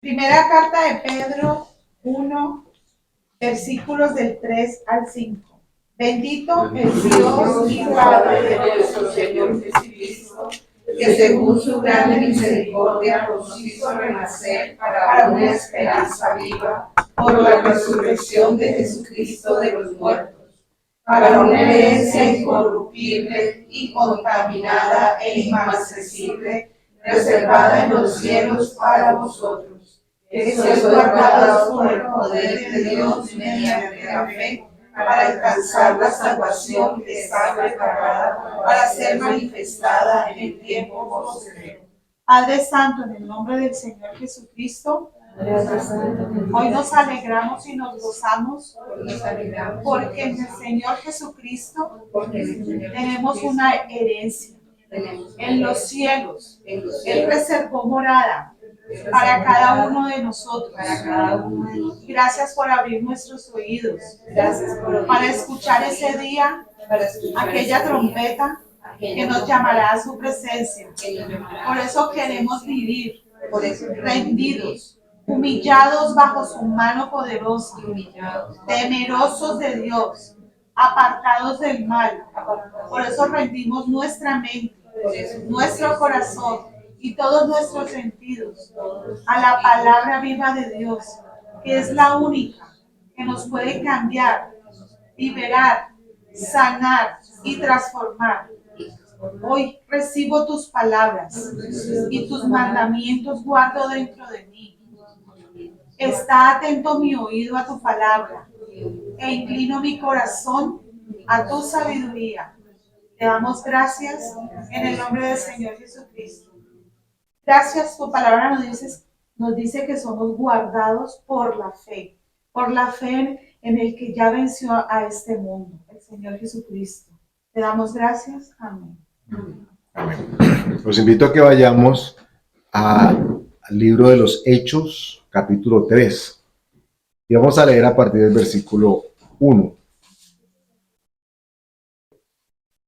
Primera carta de Pedro 1, versículos del 3 al 5. Bendito es Dios y Padre de nuestro Señor Jesucristo, que según su grande misericordia nos hizo renacer para una esperanza viva por la resurrección de Jesucristo de los muertos, para una herencia incorruptible, incontaminada e inmarcesible, reservada en los cielos para vosotros, que sois guardados por el poder de Dios mediante la fe, para alcanzar la salvación que está preparada para ser manifestada en el tiempo posterior. Padre Santo, en el nombre del Señor Jesucristo, hoy nos alegramos y nos gozamos porque en el Señor Jesucristo tenemos una herencia en los cielos. Él reservó morada para cada uno de nosotros. Gracias por abrir nuestros oídos para escuchar ese día aquella trompeta que nos llamará a su presencia. Por eso queremos vivir rendidos, humillados bajo su mano poderosa, temerosos de Dios, apartados del mal. Por eso rendimos nuestra mente, nuestro corazón y todos nuestros sentidos a la palabra viva de Dios, que es la única que nos puede cambiar, liberar, sanar y transformar. Hoy recibo tus palabras y tus mandamientos guardo dentro de mí. Está atento mi oído a tu palabra e inclino mi corazón a tu sabiduría. Te damos gracias en el nombre del Señor Jesucristo. Gracias, tu palabra nos dice que somos guardados por la fe en el que ya venció a este mundo, el Señor Jesucristo. Te damos gracias. Amén. Amén. Los invito a que vayamos al libro de los Hechos, capítulo 3. Y vamos a leer a partir del versículo 1.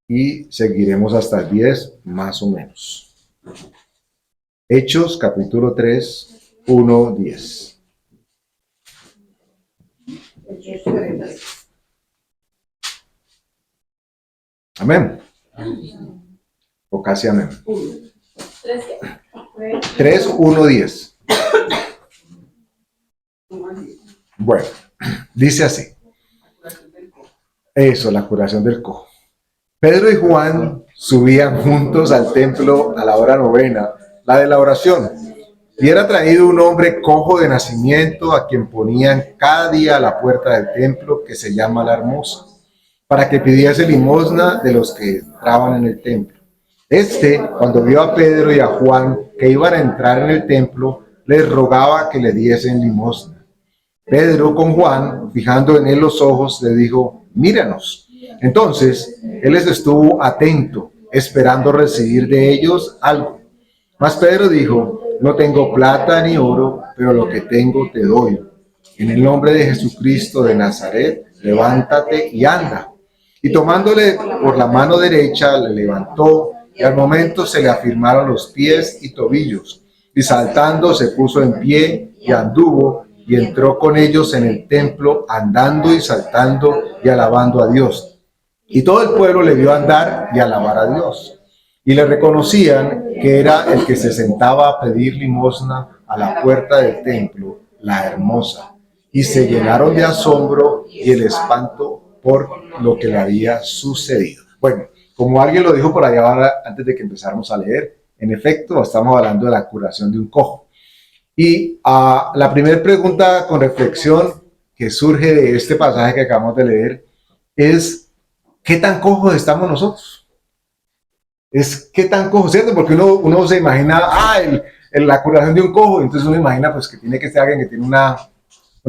Y seguiremos hasta el 10, más o menos. Hechos, capítulo 3, 1, 10. Amén. O casi amén. 3, 1, 10. Bueno, dice así. Eso, la curación del cojo. Pedro y Juan subían juntos al templo a la hora novena, la de la oración. Y era traído un hombre cojo de nacimiento, a quien ponían cada día a la puerta del templo, que se llama La Hermosa, para que pidiese limosna de los que entraban en el templo. Cuando vio a Pedro y a Juan que iban a entrar en el templo, les rogaba que le diesen limosna. Pedro, con Juan, fijando en él los ojos, le dijo: míranos. Entonces él les estuvo atento, esperando recibir de ellos algo. Mas Pedro dijo: no tengo plata ni oro, pero lo que tengo te doy. En el nombre de Jesucristo de Nazaret, levántate y anda. Y tomándole por la mano derecha, le levantó, y al momento se le afirmaron los pies y tobillos. Y saltando se puso en pie y anduvo, y entró con ellos en el templo, andando y saltando y alabando a Dios. Y todo el pueblo le vio andar y alabar a Dios. Y le reconocían que era el que se sentaba a pedir limosna a la puerta del templo, La Hermosa. Y se llenaron de asombro y el espanto por lo que le había sucedido. Bueno, como alguien lo dijo por allá antes de que empezáramos a leer, en efecto, estamos hablando de la curación de un cojo. Y la primera pregunta con reflexión que surge de este pasaje que acabamos de leer es: ¿qué tan cojos estamos nosotros? Es qué tan cojos, ¿cierto? Porque uno se imagina, la curación de un cojo, entonces uno imagina pues que tiene que ser alguien que tiene una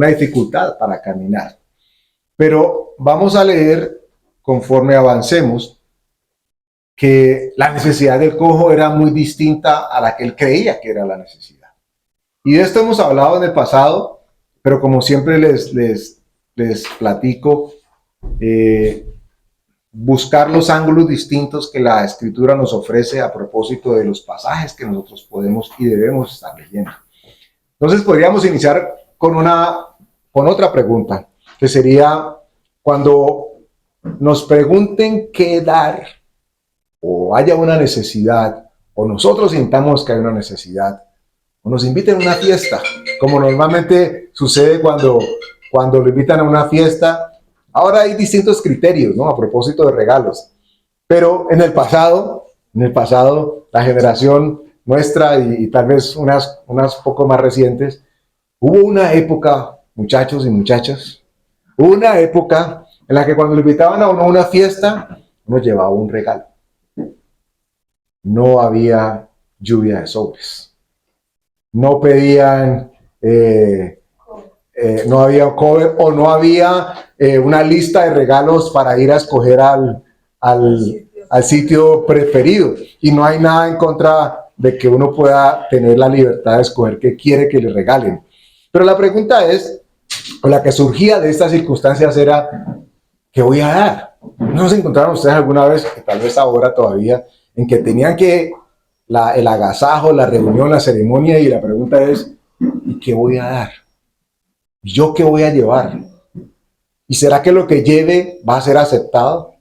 dificultad para caminar. Pero vamos a leer, conforme avancemos, que la necesidad del cojo era muy distinta a la que él creía que era la necesidad. Y de esto hemos hablado en el pasado, pero como siempre les platico, buscar los ángulos distintos que la Escritura nos ofrece a propósito de los pasajes que nosotros podemos y debemos estar leyendo. Entonces podríamos iniciar con otra pregunta, que sería cuando nos pregunten qué dar, o haya una necesidad, o nosotros sintamos que hay una necesidad, o nos inviten a una fiesta, como normalmente sucede cuando lo invitan a una fiesta. Ahora hay distintos criterios, ¿no? A propósito de regalos. Pero en el pasado, la generación nuestra y tal vez unas poco más recientes, hubo una época, muchachos y muchachas, hubo una época en la que cuando le invitaban a uno a una fiesta, uno llevaba un regalo. No había lluvia de sobres. No pedían, no había cover o no había una lista de regalos para ir a escoger al sitio preferido. Y no hay nada en contra de que uno pueda tener la libertad de escoger qué quiere que le regalen. Pero la pregunta es, o la que surgía de estas circunstancias era, ¿qué voy a dar? ¿No se encontraron ustedes alguna vez, que tal vez ahora todavía, en que tenían que el agasajo, la reunión, la ceremonia, y la pregunta es, ¿y qué voy a dar? ¿Yo qué voy a llevar? ¿Y será que lo que lleve va a ser aceptado?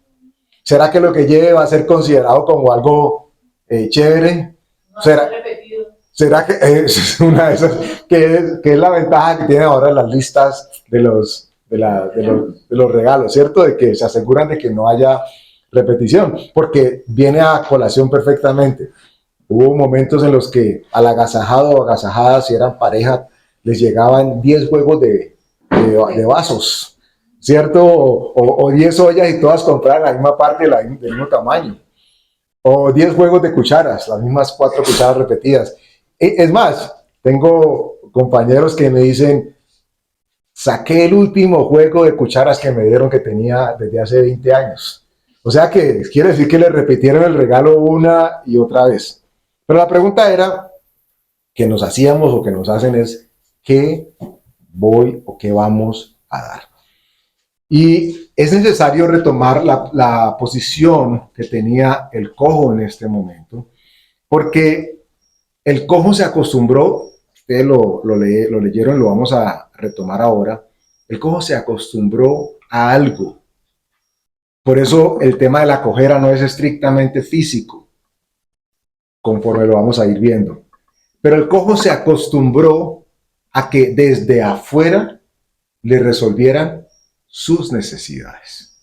¿Será que lo que lleve va a ser considerado como algo chévere? ¿Será que es una de esas, que es la ventaja que tienen ahora las listas de los regalos, ¿cierto? De que se aseguran de que no haya repetición, porque viene a colación perfectamente. Hubo momentos en los que al agasajado o agasajada, si eran pareja, les llegaban 10 juegos de vasos, ¿cierto? O 10 ollas y todas compraban la misma parte del mismo tamaño. O 10 juegos de cucharas, las mismas 4 cucharas repetidas. Es más, tengo compañeros que me dicen, saqué el último juego de cucharas que me dieron que tenía desde hace 20 años. O sea que quiere decir que le repitieron el regalo una y otra vez. Pero la pregunta era, que nos hacíamos o que nos hacen es, ¿qué voy o qué vamos a dar? Y es necesario retomar la posición que tenía el cojo en este momento, porque el cojo se acostumbró, ustedes lo leyeron, lo vamos a retomar ahora, el cojo se acostumbró a algo. Por eso el tema de la cojera no es estrictamente físico, conforme lo vamos a ir viendo. Pero el cojo se acostumbró a que desde afuera le resolvieran sus necesidades.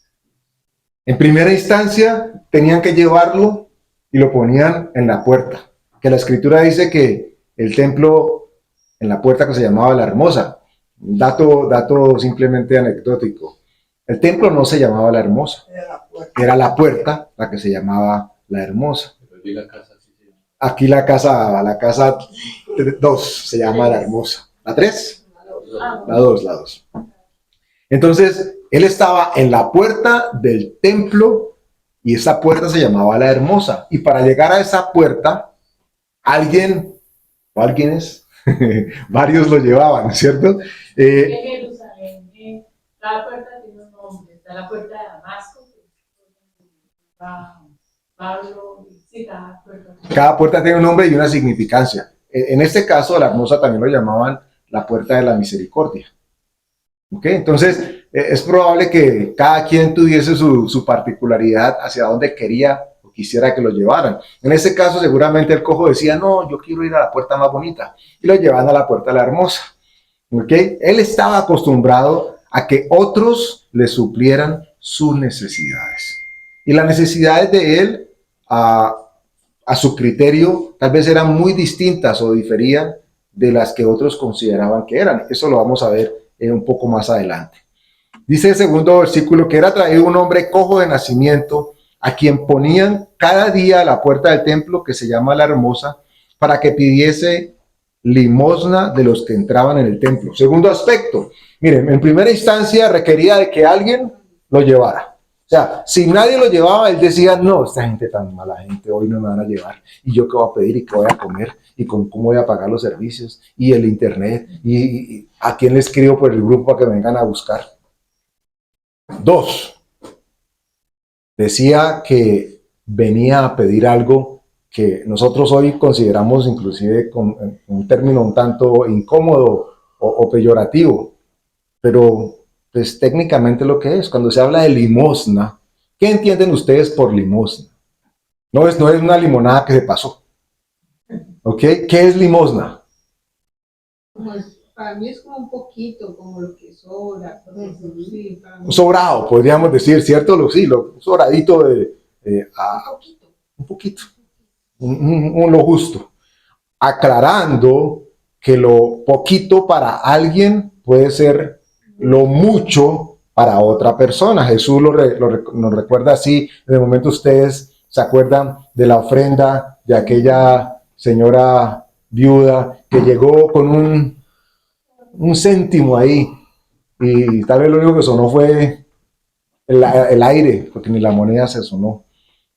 En primera instancia, tenían que llevarlo y lo ponían en la puerta. Que la escritura dice que el templo, en la puerta que se llamaba La Hermosa, un dato simplemente anecdótico. El templo no se llamaba La Hermosa, era la puerta la que se llamaba La Hermosa. Aquí la casa 2 se llama La Hermosa. ¿La 3? La 2. Entonces, él estaba en la puerta del templo y esa puerta se llamaba La Hermosa. Y para llegar a esa puerta, alguienes, varios lo llevaban, ¿cierto? En Jerusalén, cada puerta tiene un nombre. Está la puerta de Damasco, Pablo, sí, cada puerta tiene un nombre y una significancia. En este caso, La Hermosa también lo llamaban la puerta de la misericordia. ¿Okay? Entonces, es probable que cada quien tuviese su particularidad hacia donde quería o quisiera que lo llevaran. En este caso, seguramente el cojo decía, no, yo quiero ir a la puerta más bonita. Y lo llevaban a la puerta de La Hermosa. ¿Okay? Él estaba acostumbrado a que otros le suplieran sus necesidades. Y las necesidades de él, a su criterio, tal vez eran muy distintas o diferían de las que otros consideraban que eran. Eso lo vamos a ver un poco más adelante. Dice el segundo versículo que era traído un hombre cojo de nacimiento a quien ponían cada día a la puerta del templo que se llama La Hermosa para que pidiese limosna de los que entraban en el templo. Segundo aspecto, miren, en primera instancia requería de que alguien lo llevara. O sea, si nadie lo llevaba, él decía, no, esta gente tan mala gente, hoy no me van a llevar. ¿Y yo qué voy a pedir y qué voy a comer? ¿Y cómo voy a pagar los servicios? ¿Y el internet? ¿Y a quién le escribo por el grupo para que vengan a buscar? 2, decía que venía a pedir algo que nosotros hoy consideramos inclusive con un término un tanto incómodo o peyorativo, pero pues técnicamente lo que es, cuando se habla de limosna, ¿qué entienden ustedes por limosna? No es una limonada que se pasó, ¿ok? ¿Qué es limosna? Para mí es como un poquito, como lo que sobra. Sí, para mí. Sobrado, podríamos decir, ¿cierto? Sí, lo sobradito un poquito, lo justo. Aclarando que lo poquito para alguien puede ser lo mucho para otra persona. Jesús nos recuerda así. En el momento ustedes se acuerdan de la ofrenda de aquella señora viuda que llegó con un céntimo ahí y tal vez lo único que sonó fue el aire, porque ni la moneda se sonó.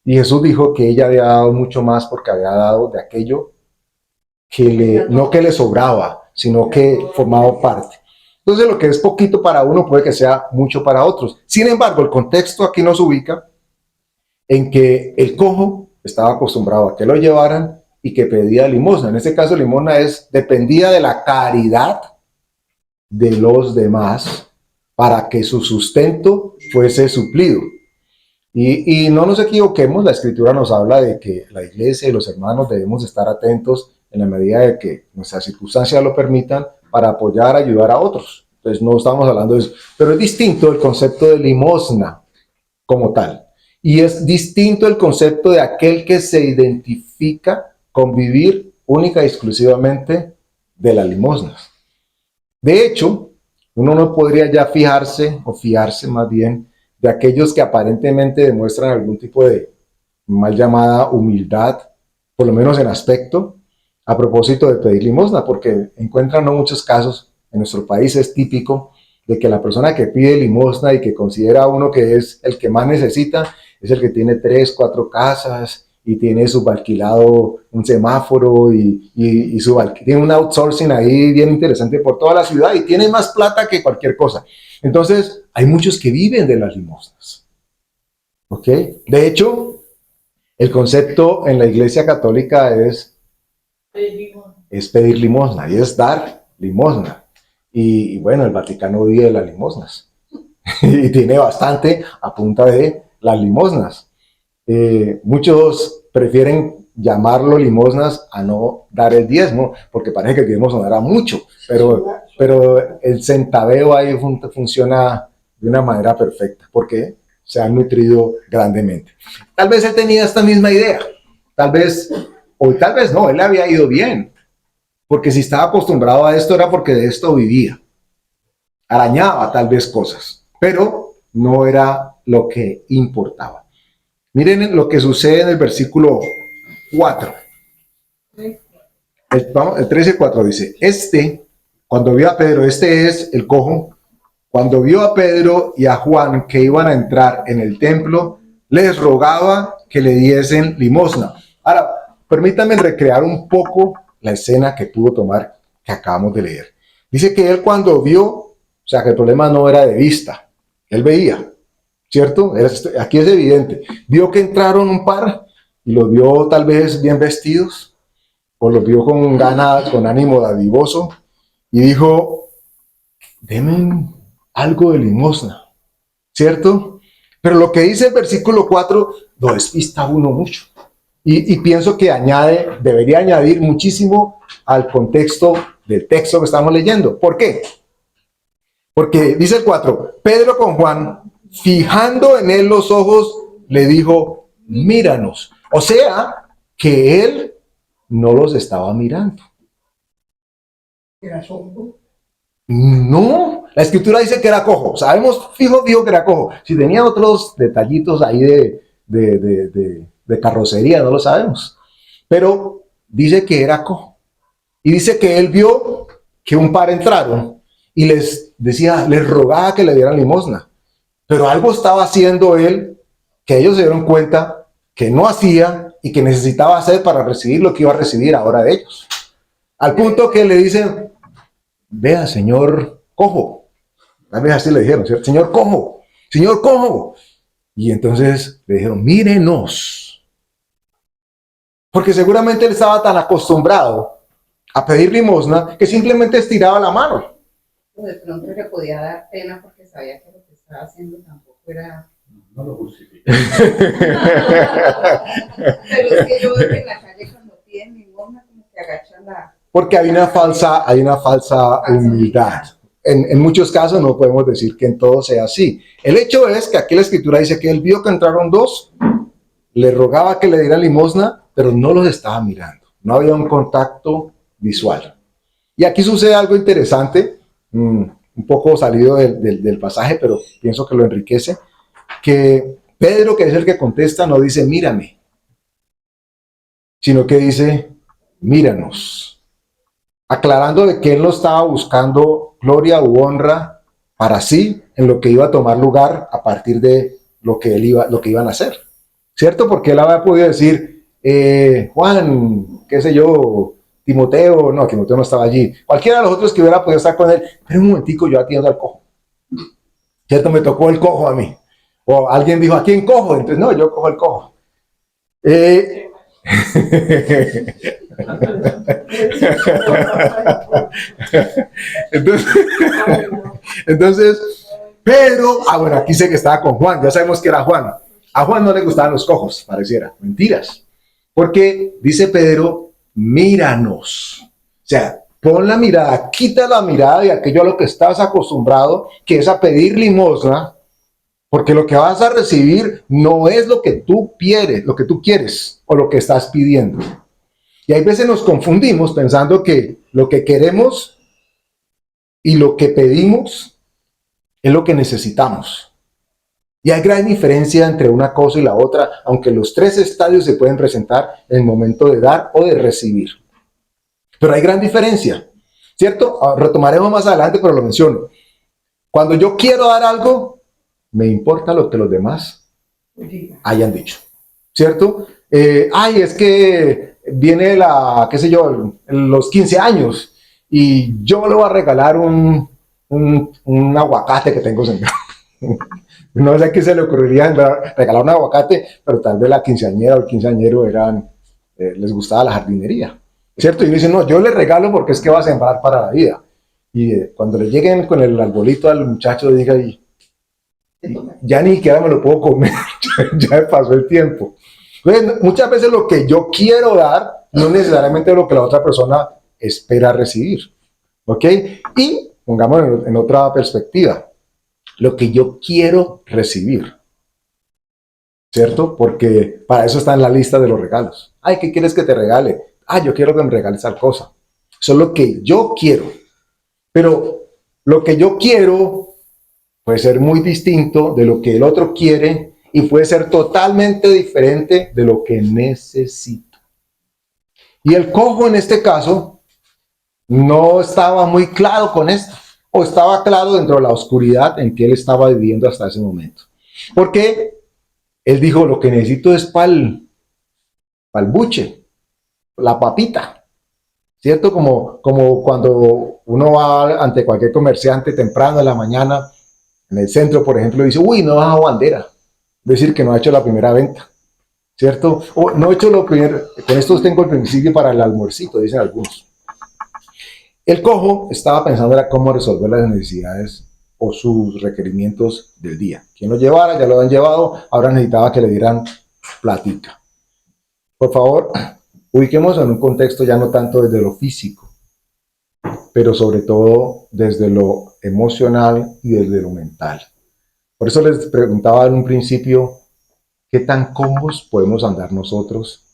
Y Jesús dijo que ella había dado mucho más porque había dado de aquello no que le sobraba, sino que formaba parte. Entonces lo que es poquito para uno puede que sea mucho para otros. Sin embargo, el contexto aquí nos ubica en que el cojo estaba acostumbrado a que lo llevaran y que pedía limosna. En este caso, limosna dependía de la caridad de los demás para que su sustento fuese suplido. Y no nos equivoquemos, la escritura nos habla de que la iglesia y los hermanos debemos estar atentos en la medida de que nuestras circunstancias lo permitan para apoyar, ayudar a otros. Entonces no estamos hablando de eso, pero es distinto el concepto de limosna como tal. Y es distinto el concepto de aquel que se identifica con vivir única y exclusivamente de las limosnas. De hecho, uno no podría ya fijarse o fiarse más bien de aquellos que aparentemente demuestran algún tipo de mal llamada humildad, por lo menos en aspecto, a propósito de pedir limosna, porque encuentran ¿no? muchos casos, en nuestro país es típico, de que la persona que pide limosna y que considera a uno que es el que más necesita, es el que tiene 3, 4 casas y tiene subalquilado un semáforo y tiene un outsourcing ahí bien interesante por toda la ciudad y tiene más plata que cualquier cosa. Entonces, hay muchos que viven de las limosnas. ¿Ok? De hecho, el concepto en la Iglesia Católica es pedir limosna y es dar limosna. Y bueno, el Vaticano vive de las limosnas y tiene bastante a punta de las limosnas. Muchos prefieren llamarlo limosnas a no dar el diezmo, porque parece que el diezmo sonará mucho, pero el centaveo ahí funciona de una manera perfecta, porque se han nutrido grandemente. Tal vez él tenía esta misma idea, tal vez, o tal vez no, él le había ido bien, porque si estaba acostumbrado a esto era porque de esto vivía. Arañaba tal vez cosas, pero no era lo que importaba. Miren lo que sucede en el versículo 4. El 13:4 dice, cuando vio a Pedro, este es el cojo, cuando vio a Pedro y a Juan que iban a entrar en el templo, les rogaba que le diesen limosna. Ahora, permítanme recrear un poco la escena que pudo tomar, que acabamos de leer. Dice que él cuando vio, o sea, que el problema no era de vista, él veía, ¿cierto? Aquí es evidente. Vio que entraron un par y los vio tal vez bien vestidos, o los vio con ganas, con ánimo dadivoso, y dijo, denme algo de limosna, ¿cierto? Pero lo que dice el versículo 4 lo despista uno mucho. Y pienso que debería añadir muchísimo al contexto del texto que estamos leyendo. ¿Por qué? Porque dice el 4, Pedro con Juan, fijando en él los ojos, le dijo, míranos. O sea, que él no los estaba mirando. ¿Era sordo? No, la escritura dice que era cojo. Sabemos fijo que era cojo. Si tenía otros detallitos ahí de carrocería, no lo sabemos. Pero dice que era cojo. Y dice que él vio que un par entraron y les rogaba que le dieran limosna. Pero algo estaba haciendo él que ellos se dieron cuenta que no hacía y que necesitaba hacer para recibir lo que iba a recibir ahora de ellos. Al punto que le dicen, vea, señor cojo. Tal vez así le dijeron, señor cojo, señor cojo. Y entonces le dijeron, mírenos. Porque seguramente él estaba tan acostumbrado a pedir limosna que simplemente estiraba la mano. O de pronto le podía dar pena porque sabía que lo que estaba haciendo tampoco era... No lo justifica. Pero es que yo veo que en la calle cuando piden limosna como que agachan la... Porque hay una falsa humildad. En muchos casos no podemos decir que en todo sea así. El hecho es que aquí la escritura dice que él vio que entraron dos, le rogaba que le diera limosna, pero no los estaba mirando. No había un contacto visual. Y aquí sucede algo interesante, un poco salido del pasaje, pero pienso que lo enriquece, que Pedro, que es el que contesta, no dice mírame, sino que dice míranos, aclarando de que él no estaba buscando gloria u honra para sí en lo que iba a tomar lugar a partir de lo que iban a hacer, ¿cierto? Porque él había podido decir, Juan, qué sé yo, Timoteo no estaba allí, cualquiera de los otros que hubiera podido estar con él, pero un momentico, yo atiendo al cojo, ¿cierto? Me tocó el cojo a mí, o alguien dijo, ¿a quién cojo? Entonces, no, yo cojo el cojo. Entonces, Pedro, bueno, aquí sé que estaba con Juan, ya sabemos que era Juan. A Juan no le gustaban los cojos, pareciera, mentiras. Porque dice Pedro, míranos. O sea, pon la mirada, quita la mirada de aquello a lo que estás acostumbrado, que es a pedir limosna, porque lo que vas a recibir no es lo que tú quieres o lo que estás pidiendo. Y hay veces nos confundimos pensando que lo que queremos y lo que pedimos es lo que necesitamos. Y hay gran diferencia entre una cosa y la otra, aunque los tres estadios se pueden presentar en el momento de dar o de recibir. Pero hay gran diferencia, ¿cierto? Retomaremos más adelante, pero lo menciono. Cuando yo quiero dar algo, me importa lo que los demás hayan dicho, ¿cierto? Es que viene los 15 años y yo le voy a regalar un aguacate que tengo sembrado. No sé qué se le ocurriría regalar un aguacate, pero tal vez la quinceañera o el quinceañero les gustaba la jardinería, ¿cierto? Y me dicen, no, yo le regalo porque es que va a sembrar para la vida. Y cuando le lleguen con el arbolito al muchacho, diga, ya ni siquiera me lo puedo comer, ya me pasó el tiempo. Entonces, muchas veces lo que yo quiero dar no es necesariamente lo que la otra persona espera recibir, ¿ok? Y pongámoslo en otra perspectiva, lo que yo quiero recibir, ¿cierto? Porque para eso está en la lista de los regalos. Ay, ¿qué quieres que te regale? Yo quiero que me regales tal cosa. Eso es lo que yo quiero. Pero lo que yo quiero puede ser muy distinto de lo que el otro quiere y puede ser totalmente diferente de lo que necesito. Y el cojo en este caso no estaba muy claro con esto, o estaba claro dentro de la oscuridad en que él estaba viviendo hasta ese momento. Porque él dijo, lo que necesito es pa'l buche, la papita, ¿cierto? Como cuando uno va ante cualquier comerciante temprano en la mañana, en el centro, por ejemplo, dice, uy, no baja bandera. Es decir, que no ha hecho la primera venta, ¿cierto? O no he hecho lo primero, con esto tengo el principio para el almuercito, dicen algunos. El cojo estaba pensando era cómo resolver las necesidades o sus requerimientos del día. Quien lo llevara, ya lo han llevado, ahora necesitaba que le dieran platica. Por favor, ubiquemos en un contexto ya no tanto desde lo físico, pero sobre todo desde lo emocional y desde lo mental. Por eso les preguntaba en un principio, ¿qué tan cómodos podemos andar nosotros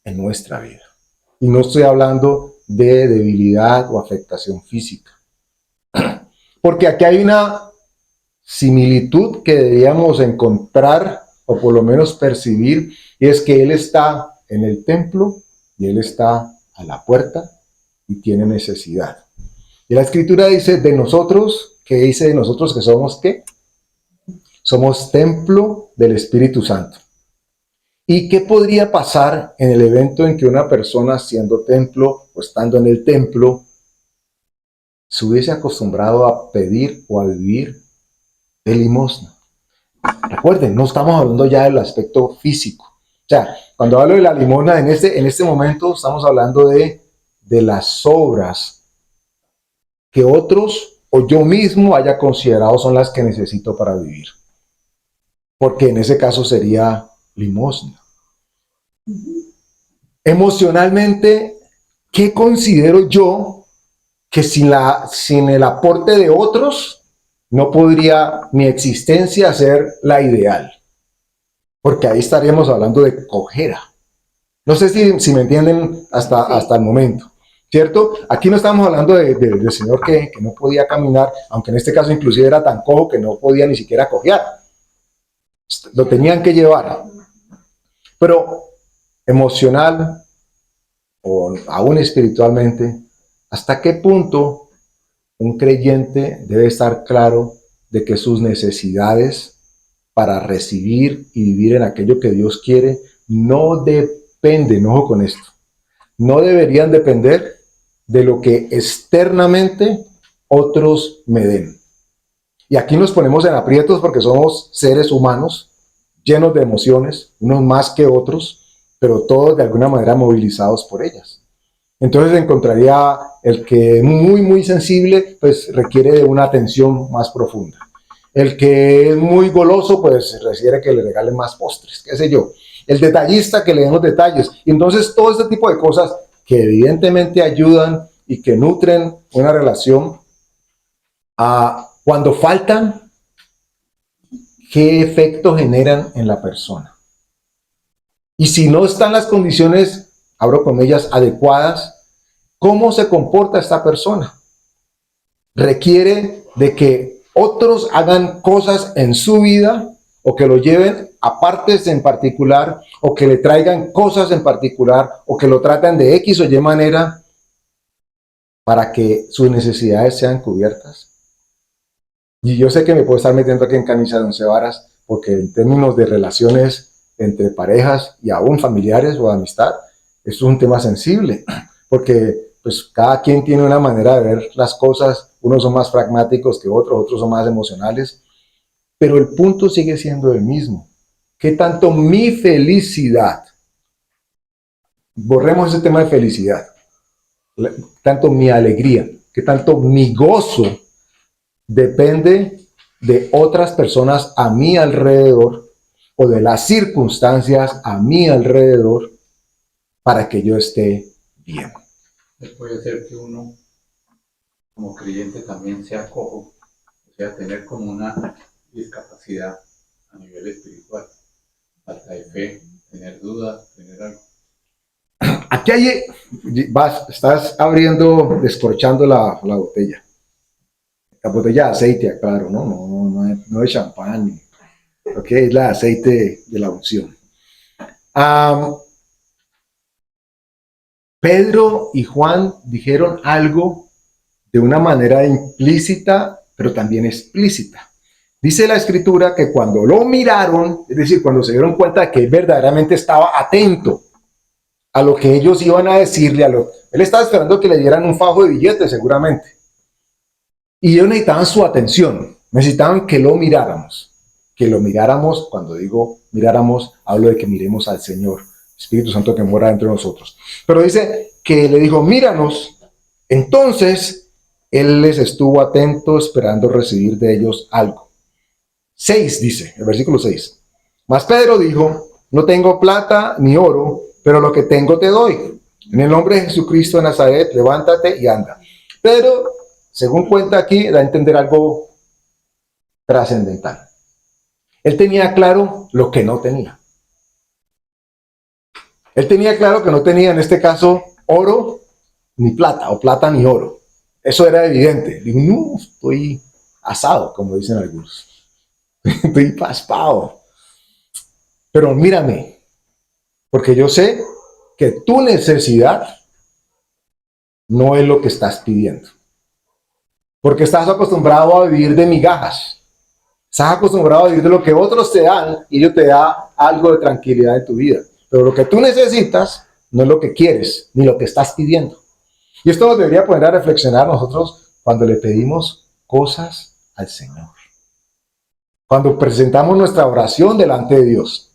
en nuestra vida? Y no estoy hablando de debilidad o afectación física. Porque aquí hay una similitud que deberíamos encontrar, o por lo menos percibir, y es que Él está en el templo y Él está a la puerta y tiene necesidad. Y la Escritura dice de nosotros, ¿qué dice de nosotros que somos qué? Somos templo del Espíritu Santo. ¿Y qué podría pasar en el evento en que una persona siendo templo o estando en el templo se hubiese acostumbrado a pedir o a vivir de limosna? Recuerden, no estamos hablando ya del aspecto físico, sea, cuando hablo de la limosna, en este momento estamos hablando de las obras que otros o yo mismo haya considerado son las que necesito para vivir. Porque en ese caso sería limosna. Emocionalmente, ¿qué considero yo que sin el aporte de otros no podría mi existencia ser la ideal? Porque ahí estaríamos hablando de cojera. No sé si me entienden hasta el momento, ¿cierto? Aquí no estamos hablando del señor que no podía caminar, aunque en este caso inclusive era tan cojo que no podía ni siquiera cojear. Lo tenían que llevar. Pero emocional o aún espiritualmente, ¿hasta qué punto un creyente debe estar claro de que sus necesidades para recibir y vivir en aquello que Dios quiere no dependen, ojo con esto, no deberían depender de lo que externamente otros me den? Y aquí nos ponemos en aprietos porque somos seres humanos llenos de emociones, unos más que otros, pero todos de alguna manera movilizados por ellas. Entonces encontraría el que es muy, muy sensible, pues requiere de una atención más profunda. El que es muy goloso, pues requiere que le regalen más postres, qué sé yo. El detallista, que le den los detalles. Y entonces todo este tipo de cosas que evidentemente ayudan y que nutren una relación, cuando faltan, ¿qué efecto generan en la persona? Y si no están las condiciones, abro comillas, adecuadas, ¿cómo se comporta esta persona? Requiere de que otros hagan cosas en su vida o que lo lleven a partes en particular o que le traigan cosas en particular o que lo traten de X o Y manera para que sus necesidades sean cubiertas. Y yo sé que me puedo estar metiendo aquí en camisa de 11 varas porque en términos de relaciones entre parejas y aún familiares o de amistad, esto es un tema sensible, porque pues cada quien tiene una manera de ver las cosas, unos son más pragmáticos que otros son más emocionales, pero el punto sigue siendo el mismo. ¿Qué tanto mi felicidad, borremos ese tema de felicidad, tanto mi alegría, qué tanto mi gozo depende de otras personas a mi alrededor o de las circunstancias a mi alrededor para que yo esté bien? Puede ser que uno, como creyente, también sea cojo, o sea, tener como una discapacidad a nivel espiritual, falta de fe, tener dudas, tener algo. Aquí estás abriendo, descorchando la botella. La botella de aceite, claro, no es champán. Ok, es la aceite de la unción. Pedro y Juan dijeron algo de una manera implícita, pero también explícita. Dice la escritura que cuando lo miraron, es decir, cuando se dieron cuenta de que él verdaderamente estaba atento a lo que ellos iban a decirle, él estaba esperando que le dieran un fajo de billetes seguramente. Y ellos necesitaban su atención, necesitaban que lo miráramos. Que lo miráramos, cuando digo miráramos, hablo de que miremos al Señor, Espíritu Santo que mora dentro de nosotros. Pero dice que le dijo, míranos. Entonces, él les estuvo atento esperando recibir de ellos algo. 6 dice, el versículo 6. Mas Pedro dijo, no tengo plata ni oro, pero lo que tengo te doy. En el nombre de Jesucristo de Nazaret, levántate y anda. Pero, según cuenta aquí, da a entender algo trascendental. Él tenía claro lo que no tenía. Él tenía claro que no tenía, en este caso, oro ni plata, o plata ni oro. Eso era evidente. Digo, no, estoy asado, como dicen algunos. Estoy paspado. Pero mírame, porque yo sé que tu necesidad no es lo que estás pidiendo. Porque estás acostumbrado a vivir de migajas. Estás acostumbrado a vivir de lo que otros te dan y Dios te da algo de tranquilidad en tu vida. Pero lo que tú necesitas no es lo que quieres ni lo que estás pidiendo. Y esto nos debería poner a reflexionar nosotros cuando le pedimos cosas al Señor. Cuando presentamos nuestra oración delante de Dios.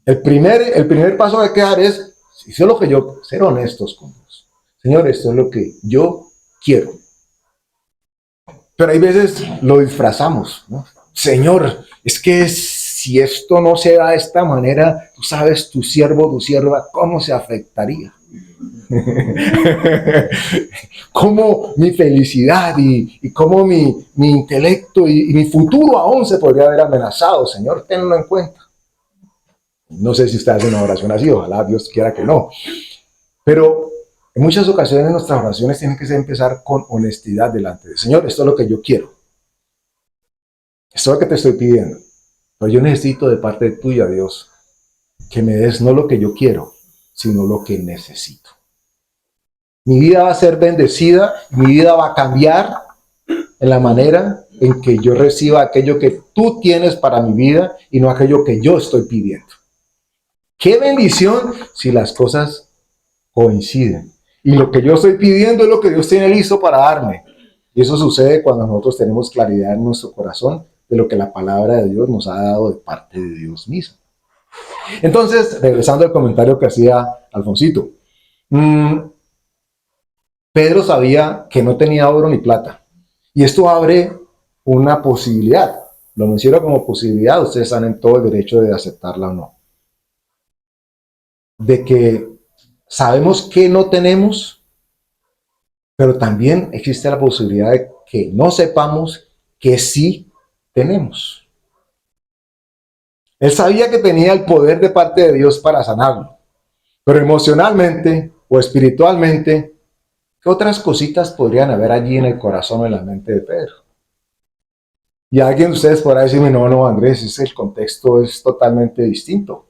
El primer paso que hay que dar es, si eso es lo que yo, ser honestos con Dios. Señor, esto es lo que yo quiero. Pero hay veces lo disfrazamos, ¿no? Señor, es que si esto no se da de esta manera, tú sabes, tu siervo, tu sierva, ¿cómo se afectaría? Cómo mi felicidad y cómo mi intelecto y mi futuro aún se podría haber amenazado. Señor, tenlo en cuenta. No sé si usted hace una oración así, ojalá Dios quiera que no. Pero en muchas ocasiones nuestras oraciones tienen que empezar con honestidad delante del Señor. Esto es lo que yo quiero. Esto es lo que te estoy pidiendo. Pero yo necesito de parte tuya, Dios, que me des no lo que yo quiero, sino lo que necesito. Mi vida va a ser bendecida, mi vida va a cambiar en la manera en que yo reciba aquello que tú tienes para mi vida y no aquello que yo estoy pidiendo. Qué bendición si las cosas coinciden. Y lo que yo estoy pidiendo es lo que Dios tiene listo para darme. Y eso sucede cuando nosotros tenemos claridad en nuestro corazón de lo que la palabra de Dios nos ha dado de parte de Dios mismo. Entonces, regresando al comentario que hacía Alfonsito. Pedro sabía que no tenía oro ni plata. Y esto abre una posibilidad. Lo menciono como posibilidad. Ustedes están en todo el derecho de aceptarla o no. De que sabemos que no tenemos, pero también existe la posibilidad de que no sepamos que sí tenemos. Él sabía que tenía el poder de parte de Dios para sanarlo, pero emocionalmente o espiritualmente, ¿qué otras cositas podrían haber allí en el corazón o en la mente de Pedro? Y alguien de ustedes podrá decirme, no, Andrés, el contexto es totalmente distinto.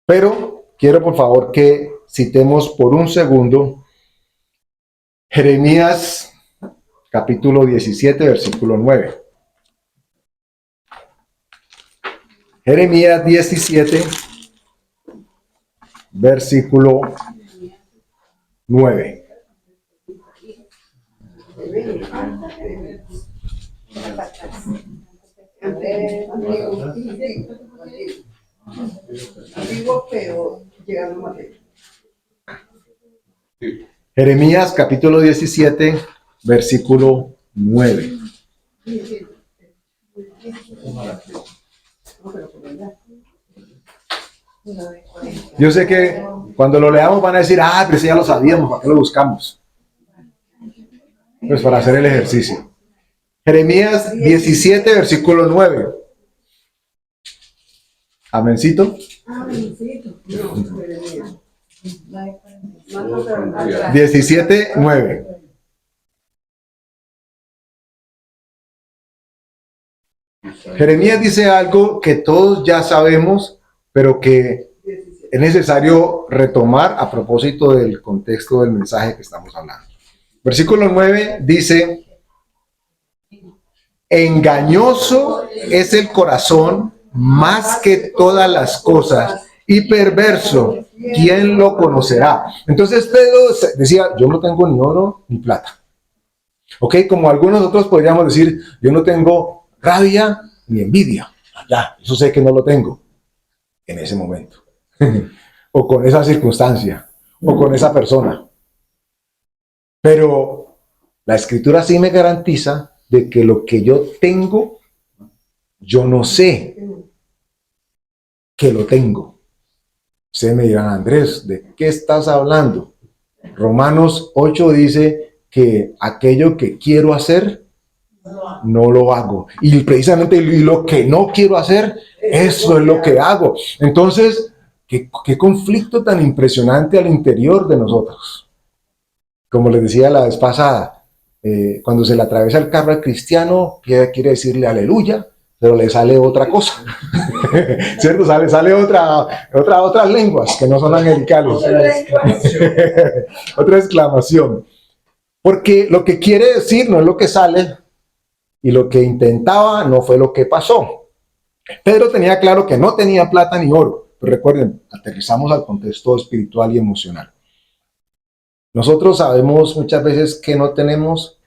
Pero quiero por favor que citemos por un segundo Jeremías capítulo 17, versículo 9. Jeremías 17, versículo 9. Jeremías capítulo 17, versículo 9. Yo sé que cuando lo leamos van a decir, pero eso ya lo sabíamos, ¿para qué lo buscamos? Pues para hacer el ejercicio. Jeremías 17, versículo 9. Amencito. 17, 9. Jeremías dice algo que todos ya sabemos, pero que es necesario retomar a propósito del contexto del mensaje que estamos hablando. Versículo 9 dice: engañoso es el corazón más que todas las cosas y perverso, ¿quién lo conocerá? Entonces Pedro decía, yo no tengo ni oro ni plata. Ok, como algunos otros podríamos decir, yo no tengo rabia ni envidia. Ya, eso sé que no lo tengo en ese momento. O con esa circunstancia, o con esa persona. Pero la Escritura sí me garantiza de que lo que yo tengo, yo no sé que lo tengo. Ustedes me dirán, Andrés, ¿de qué estás hablando? Romanos 8 dice que aquello que quiero hacer, no lo hago. Y precisamente lo que no quiero hacer, eso es lo que hago. Entonces, ¿qué conflicto tan impresionante al interior de nosotros? Como les decía la vez pasada, cuando se le atraviesa el carro al cristiano, quiere decirle aleluya, pero le sale otra cosa. ¿Cierto? Sale otras lenguas que no son angelicales. Otra exclamación. Porque lo que quiere decir no es lo que sale, y lo que intentaba no fue lo que pasó. Pedro tenía claro que no tenía plata ni oro, pero recuerden, aterrizamos al contexto espiritual y emocional. Nosotros sabemos muchas veces que no tenemos,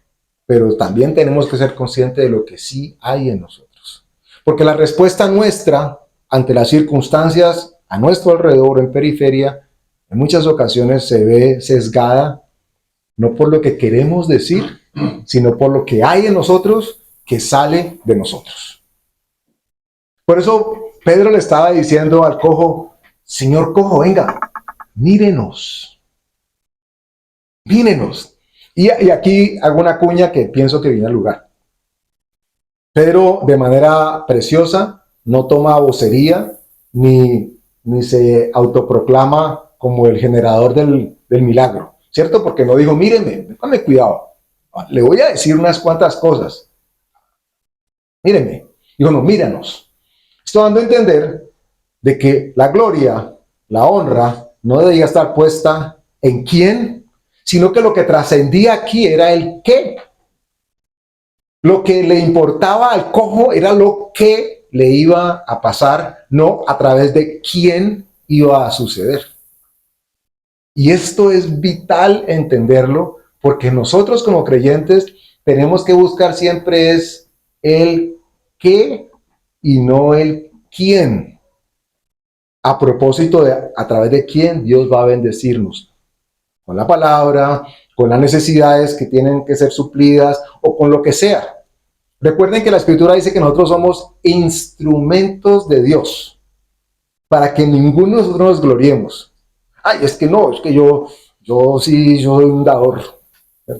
pero también tenemos que ser conscientes de lo que sí hay en nosotros. Porque la respuesta nuestra ante las circunstancias a nuestro alrededor, en periferia, en muchas ocasiones se ve sesgada, no por lo que queremos decir, sino por lo que hay en nosotros que sale de nosotros. Por eso Pedro le estaba diciendo al cojo, Señor cojo, venga, mírenos. Mírenos. Y aquí hago una cuña que pienso que viene al lugar. Pedro, de manera preciosa, no toma vocería, ni se autoproclama como el generador del milagro, ¿cierto? Porque no dijo, míreme, déjame cuidado, le voy a decir unas cuantas cosas. Míreme. Dijo, no, míranos. Esto dando a entender de que la gloria, la honra, no debía estar puesta en quién, sino que lo que trascendía aquí era el qué. Lo que le importaba al cojo era lo que le iba a pasar, no a través de quién iba a suceder. Y esto es vital entenderlo, porque nosotros como creyentes tenemos que buscar siempre es el qué y no el quién. A propósito de a través de quién Dios va a bendecirnos. Con la palabra, con las necesidades que tienen que ser suplidas o con lo que sea. Recuerden que la Escritura dice que nosotros somos instrumentos de Dios para que ninguno de nosotros nos gloriemos. Ay, es que no, es que yo sí, yo soy un dador.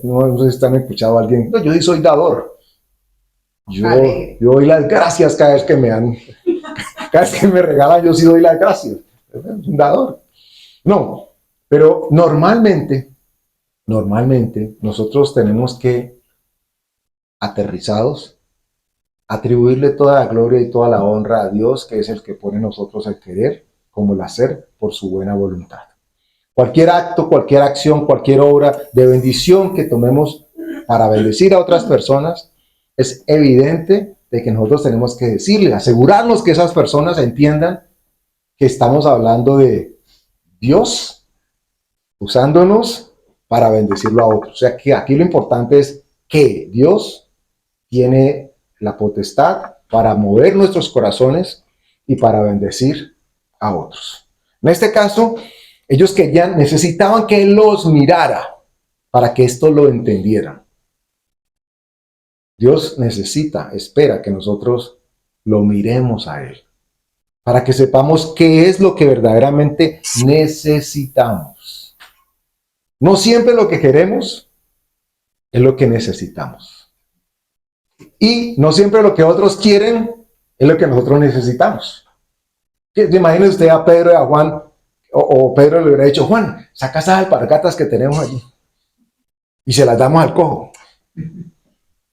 No sé si están escuchando a alguien. No, yo sí soy dador. Yo doy las gracias cada vez que cada vez que me regalan, yo sí doy las gracias. Es un dador. No, pero normalmente nosotros tenemos que aterrizados, atribuirle toda la gloria y toda la honra a Dios, que es el que pone en nosotros el querer como el hacer por su buena voluntad. Cualquier acto, cualquier acción, cualquier obra de bendición que tomemos para bendecir a otras personas, es evidente de que nosotros tenemos que decirle, asegurarnos que esas personas entiendan que estamos hablando de Dios usándonos para bendecirlo a otros. O sea que aquí lo importante es que Dios tiene la potestad para mover nuestros corazones y para bendecir a otros. En este caso, ellos necesitaban que Él los mirara para que esto lo entendieran. Dios espera que nosotros lo miremos a Él, para que sepamos qué es lo que verdaderamente necesitamos. No siempre lo que queremos es lo que necesitamos. Y no siempre lo que otros quieren es lo que nosotros necesitamos. Imagínese usted a Pedro y a Juan, o Pedro le hubiera dicho, Juan, saca esas alpargatas que tenemos allí y se las damos al cojo.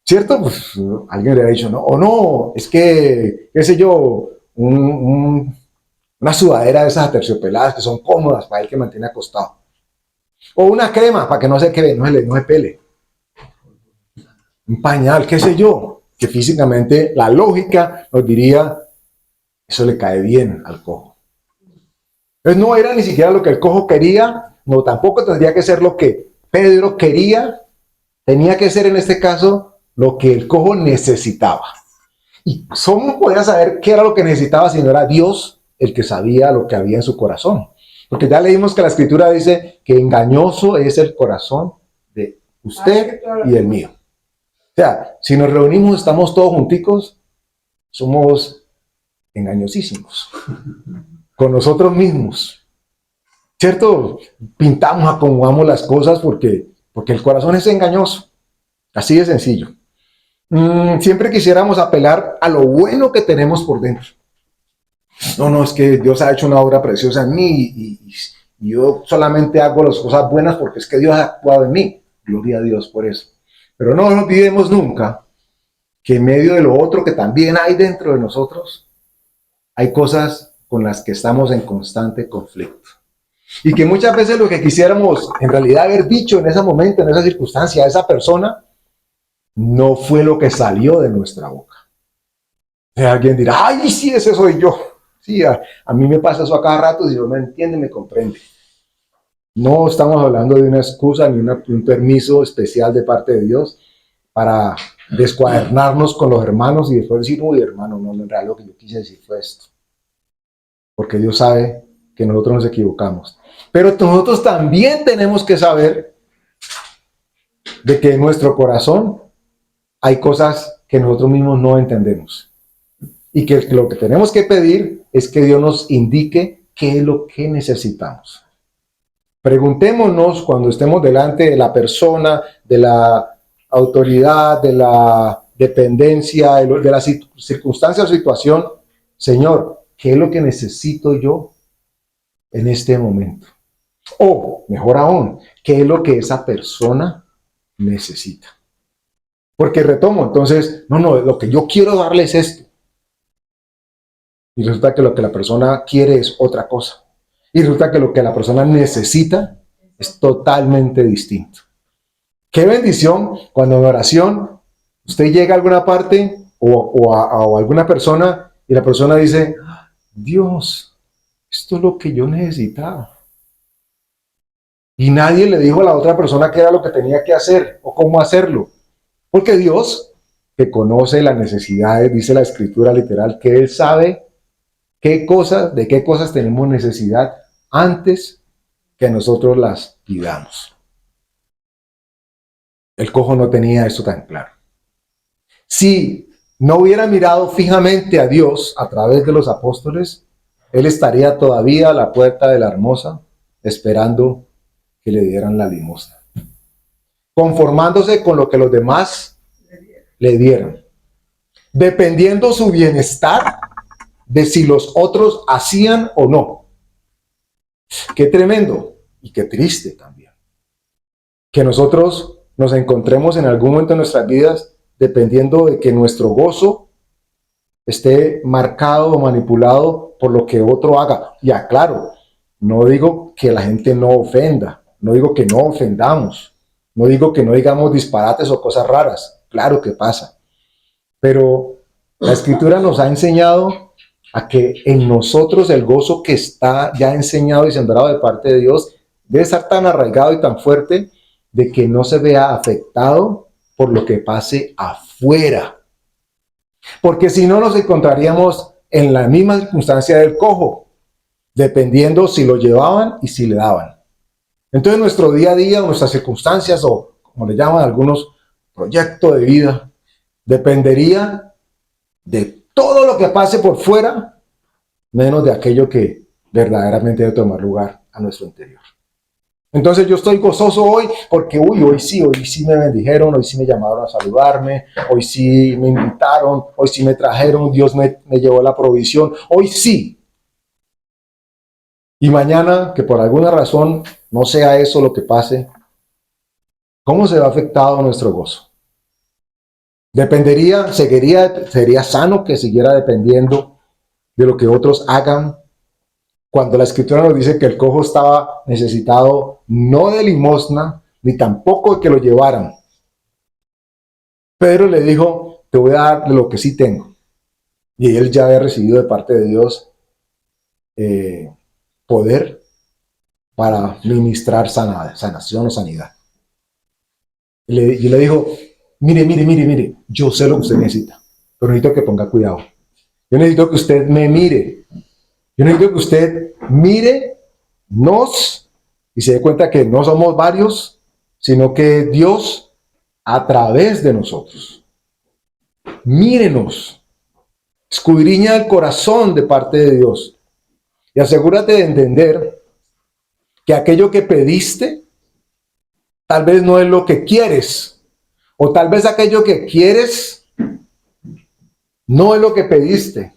¿Cierto? Pues alguien le hubiera dicho, no, o no, es que, qué sé yo, una sudadera de esas aterciopeladas que son cómodas para el que mantiene acostado. O una crema para que no se quede, no se pele. Un pañal, qué sé yo, que físicamente la lógica nos diría, eso le cae bien al cojo. Entonces no era ni siquiera lo que el cojo quería, no, tampoco tendría que ser lo que Pedro quería, tenía que ser en este caso lo que el cojo necesitaba. Y ¿cómo podía saber qué era lo que necesitaba si no era Dios el que sabía lo que había en su corazón? Porque ya leímos que la Escritura dice que engañoso es el corazón de usted y el mío. O sea, si nos reunimos, estamos todos junticos, somos engañosísimos con nosotros mismos. ¿Cierto? Pintamos, acomodamos las cosas porque el corazón es engañoso. Así de sencillo. Siempre quisiéramos apelar a lo bueno que tenemos por dentro. No, es que Dios ha hecho una obra preciosa en mí y yo solamente hago las cosas buenas porque es que Dios ha actuado en mí. Gloria a Dios por eso. Pero no nos olvidemos nunca que en medio de lo otro que también hay dentro de nosotros, hay cosas con las que estamos en constante conflicto. Y que muchas veces lo que quisiéramos en realidad haber dicho en ese momento, en esa circunstancia, a esa persona, no fue lo que salió de nuestra boca. Alguien dirá, ay, sí, ese soy yo. Sí, a mí me pasa eso a cada rato, si Dios me entiende, me comprende. No estamos hablando de una excusa ni un permiso especial de parte de Dios para descuadernarnos con los hermanos y después decir, uy, hermano, no, en realidad lo que yo quise decir fue esto. porque Dios sabe que nosotros nos equivocamos. Pero nosotros también tenemos que saber de que en nuestro corazón hay cosas que nosotros mismos no entendemos. Y que lo que tenemos que pedir es que Dios nos indique qué es lo que necesitamos. Preguntémonos cuando estemos delante de la persona, de la autoridad, de la dependencia, de la circunstancia o situación, Señor, ¿qué es lo que necesito yo en este momento? O, mejor aún, ¿qué es lo que esa persona necesita? Porque retomo, entonces, no, lo que yo quiero darle es esto. Y resulta que lo que la persona quiere es otra cosa. Y resulta que lo que la persona necesita es totalmente distinto. Qué bendición cuando en oración usted llega a alguna parte o a alguna persona y la persona dice, Dios, esto es lo que yo necesitaba. Y nadie le dijo a la otra persona qué era lo que tenía que hacer o cómo hacerlo. Porque Dios, que conoce las necesidades, dice la escritura literal, que Él sabe de qué cosas tenemos necesidad antes que nosotros las pidamos. El cojo no tenía esto tan claro. Si no hubiera mirado fijamente a Dios a través de los apóstoles, él estaría todavía a la puerta de la hermosa esperando que le dieran la limosna, conformándose con lo que los demás le dieran, dependiendo su bienestar de si los otros hacían o no. Qué tremendo y qué triste también. Que nosotros nos encontremos en algún momento de nuestras vidas dependiendo de que nuestro gozo esté marcado o manipulado por lo que otro haga. Y aclaro, no digo que la gente no ofenda, no digo que no ofendamos, no digo que no digamos disparates o cosas raras. Claro que pasa. Pero la Escritura nos ha enseñado a que en nosotros el gozo que está ya enseñado y sembrado de parte de Dios debe estar tan arraigado y tan fuerte de que no se vea afectado por lo que pase afuera. Porque si no nos encontraríamos en la misma circunstancia del cojo, dependiendo si lo llevaban y si le daban. Entonces nuestro día a día, nuestras circunstancias o como le llaman algunos, proyecto de vida, dependería de todo lo que pase por fuera, menos de aquello que verdaderamente debe tomar lugar a nuestro interior. Entonces yo estoy gozoso hoy porque hoy sí me bendijeron, hoy sí me llamaron a saludarme, hoy sí me invitaron, hoy sí me trajeron, Dios me llevó la provisión, hoy sí. Y mañana, que por alguna razón no sea eso lo que pase, ¿cómo se va afectado nuestro gozo? Sería sano que siguiera dependiendo de lo que otros hagan, cuando la Escritura nos dice que el cojo estaba necesitado no de limosna, ni tampoco de que lo llevaran. Pedro le dijo, te voy a dar de lo que sí tengo. Y él ya había recibido de parte de Dios poder para ministrar sanación o sanidad. Y le dijo, mire, yo sé lo que usted necesita, pero necesito que ponga cuidado. Yo necesito que usted me mire. Yo necesito que usted nos y se dé cuenta que no somos varios, sino que Dios a través de nosotros. Mírenos. Escudriña el corazón de parte de Dios. Y asegúrate de entender que aquello que pediste tal vez no es lo que quieres. O tal vez aquello que quieres no es lo que pediste.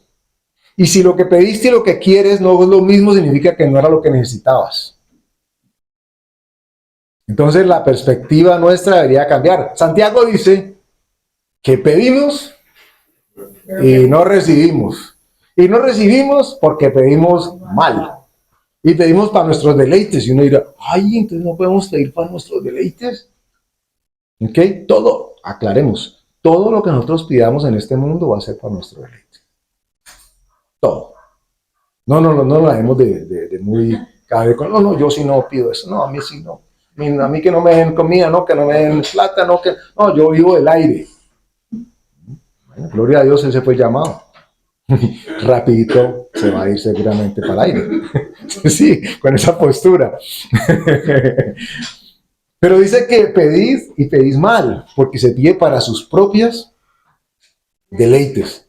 Y si lo que pediste y lo que quieres no es lo mismo, significa que no era lo que necesitabas. Entonces la perspectiva nuestra debería cambiar. Santiago dice que pedimos y no recibimos. Y no recibimos porque pedimos mal. Y pedimos para nuestros deleites. Y uno dirá, ay, entonces no podemos pedir para nuestros deleites. ¿Ok? Aclaremos, todo lo que nosotros pidamos en este mundo va a ser para nuestro deleite. Todo. No lo dejemos de muy... No, yo sí no pido eso. No, a mí sí no. A mí que no me den comida, no, que no me den plata, no, yo vivo del aire. Bueno, gloria a Dios, ese fue llamado. Rapidito se va a ir seguramente para el aire. Sí, con esa postura. Pero dice que pedís y pedís mal, porque se pide para sus propias deleites.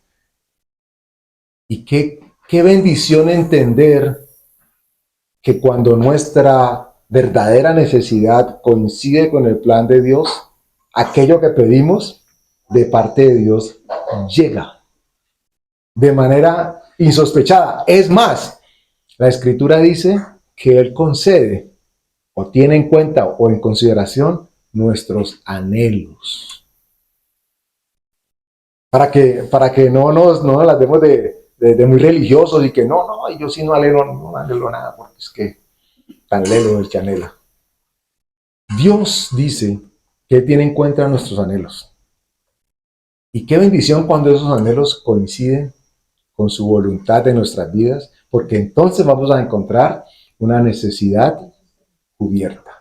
Y qué bendición entender que cuando nuestra verdadera necesidad coincide con el plan de Dios, aquello que pedimos de parte de Dios llega de manera insospechada. Es más, la Escritura dice que Él concede o tiene en cuenta o en consideración nuestros anhelos. Para que no nos las demos de muy religiosos y que no, yo sí no anhelo nada, porque es que tan lelo el chanela. Dios dice que Él tiene en cuenta nuestros anhelos. Y qué bendición cuando esos anhelos coinciden con su voluntad de nuestras vidas, porque entonces vamos a encontrar una necesidad cubierta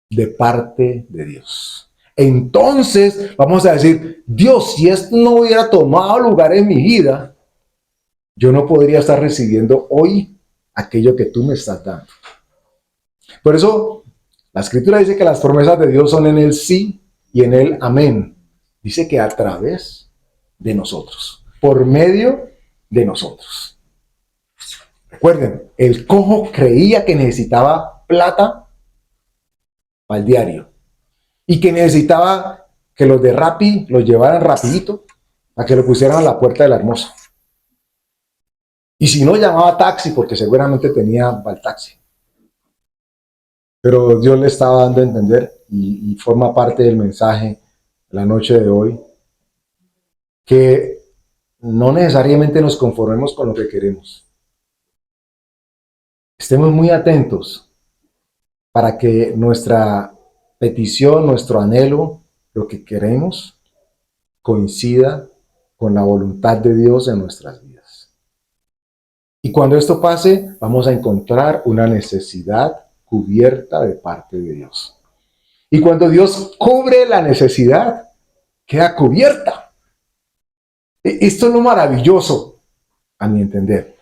de parte de Dios. Entonces vamos a decir, Dios, si esto no hubiera tomado lugar en mi vida, yo no podría estar recibiendo hoy aquello que tú me estás dando. Por eso, la Escritura dice que las promesas de Dios son en el sí y en el amén. Dice que a través de nosotros, por medio de nosotros. Recuerden, el cojo creía que necesitaba plata para el diario y que necesitaba que los de Rappi los llevaran rapidito a que lo pusieran a la puerta de la Hermosa. Y si no, llamaba taxi porque seguramente tenía para el taxi. Pero Dios le estaba dando a entender y forma parte del mensaje la noche de hoy que no necesariamente nos conformemos con lo que queremos. Estemos muy atentos para que nuestra petición, nuestro anhelo, lo que queremos, coincida con la voluntad de Dios en nuestras vidas. Y cuando esto pase, vamos a encontrar una necesidad cubierta de parte de Dios. Y cuando Dios cubre la necesidad, queda cubierta. Esto es lo maravilloso, a mi entender.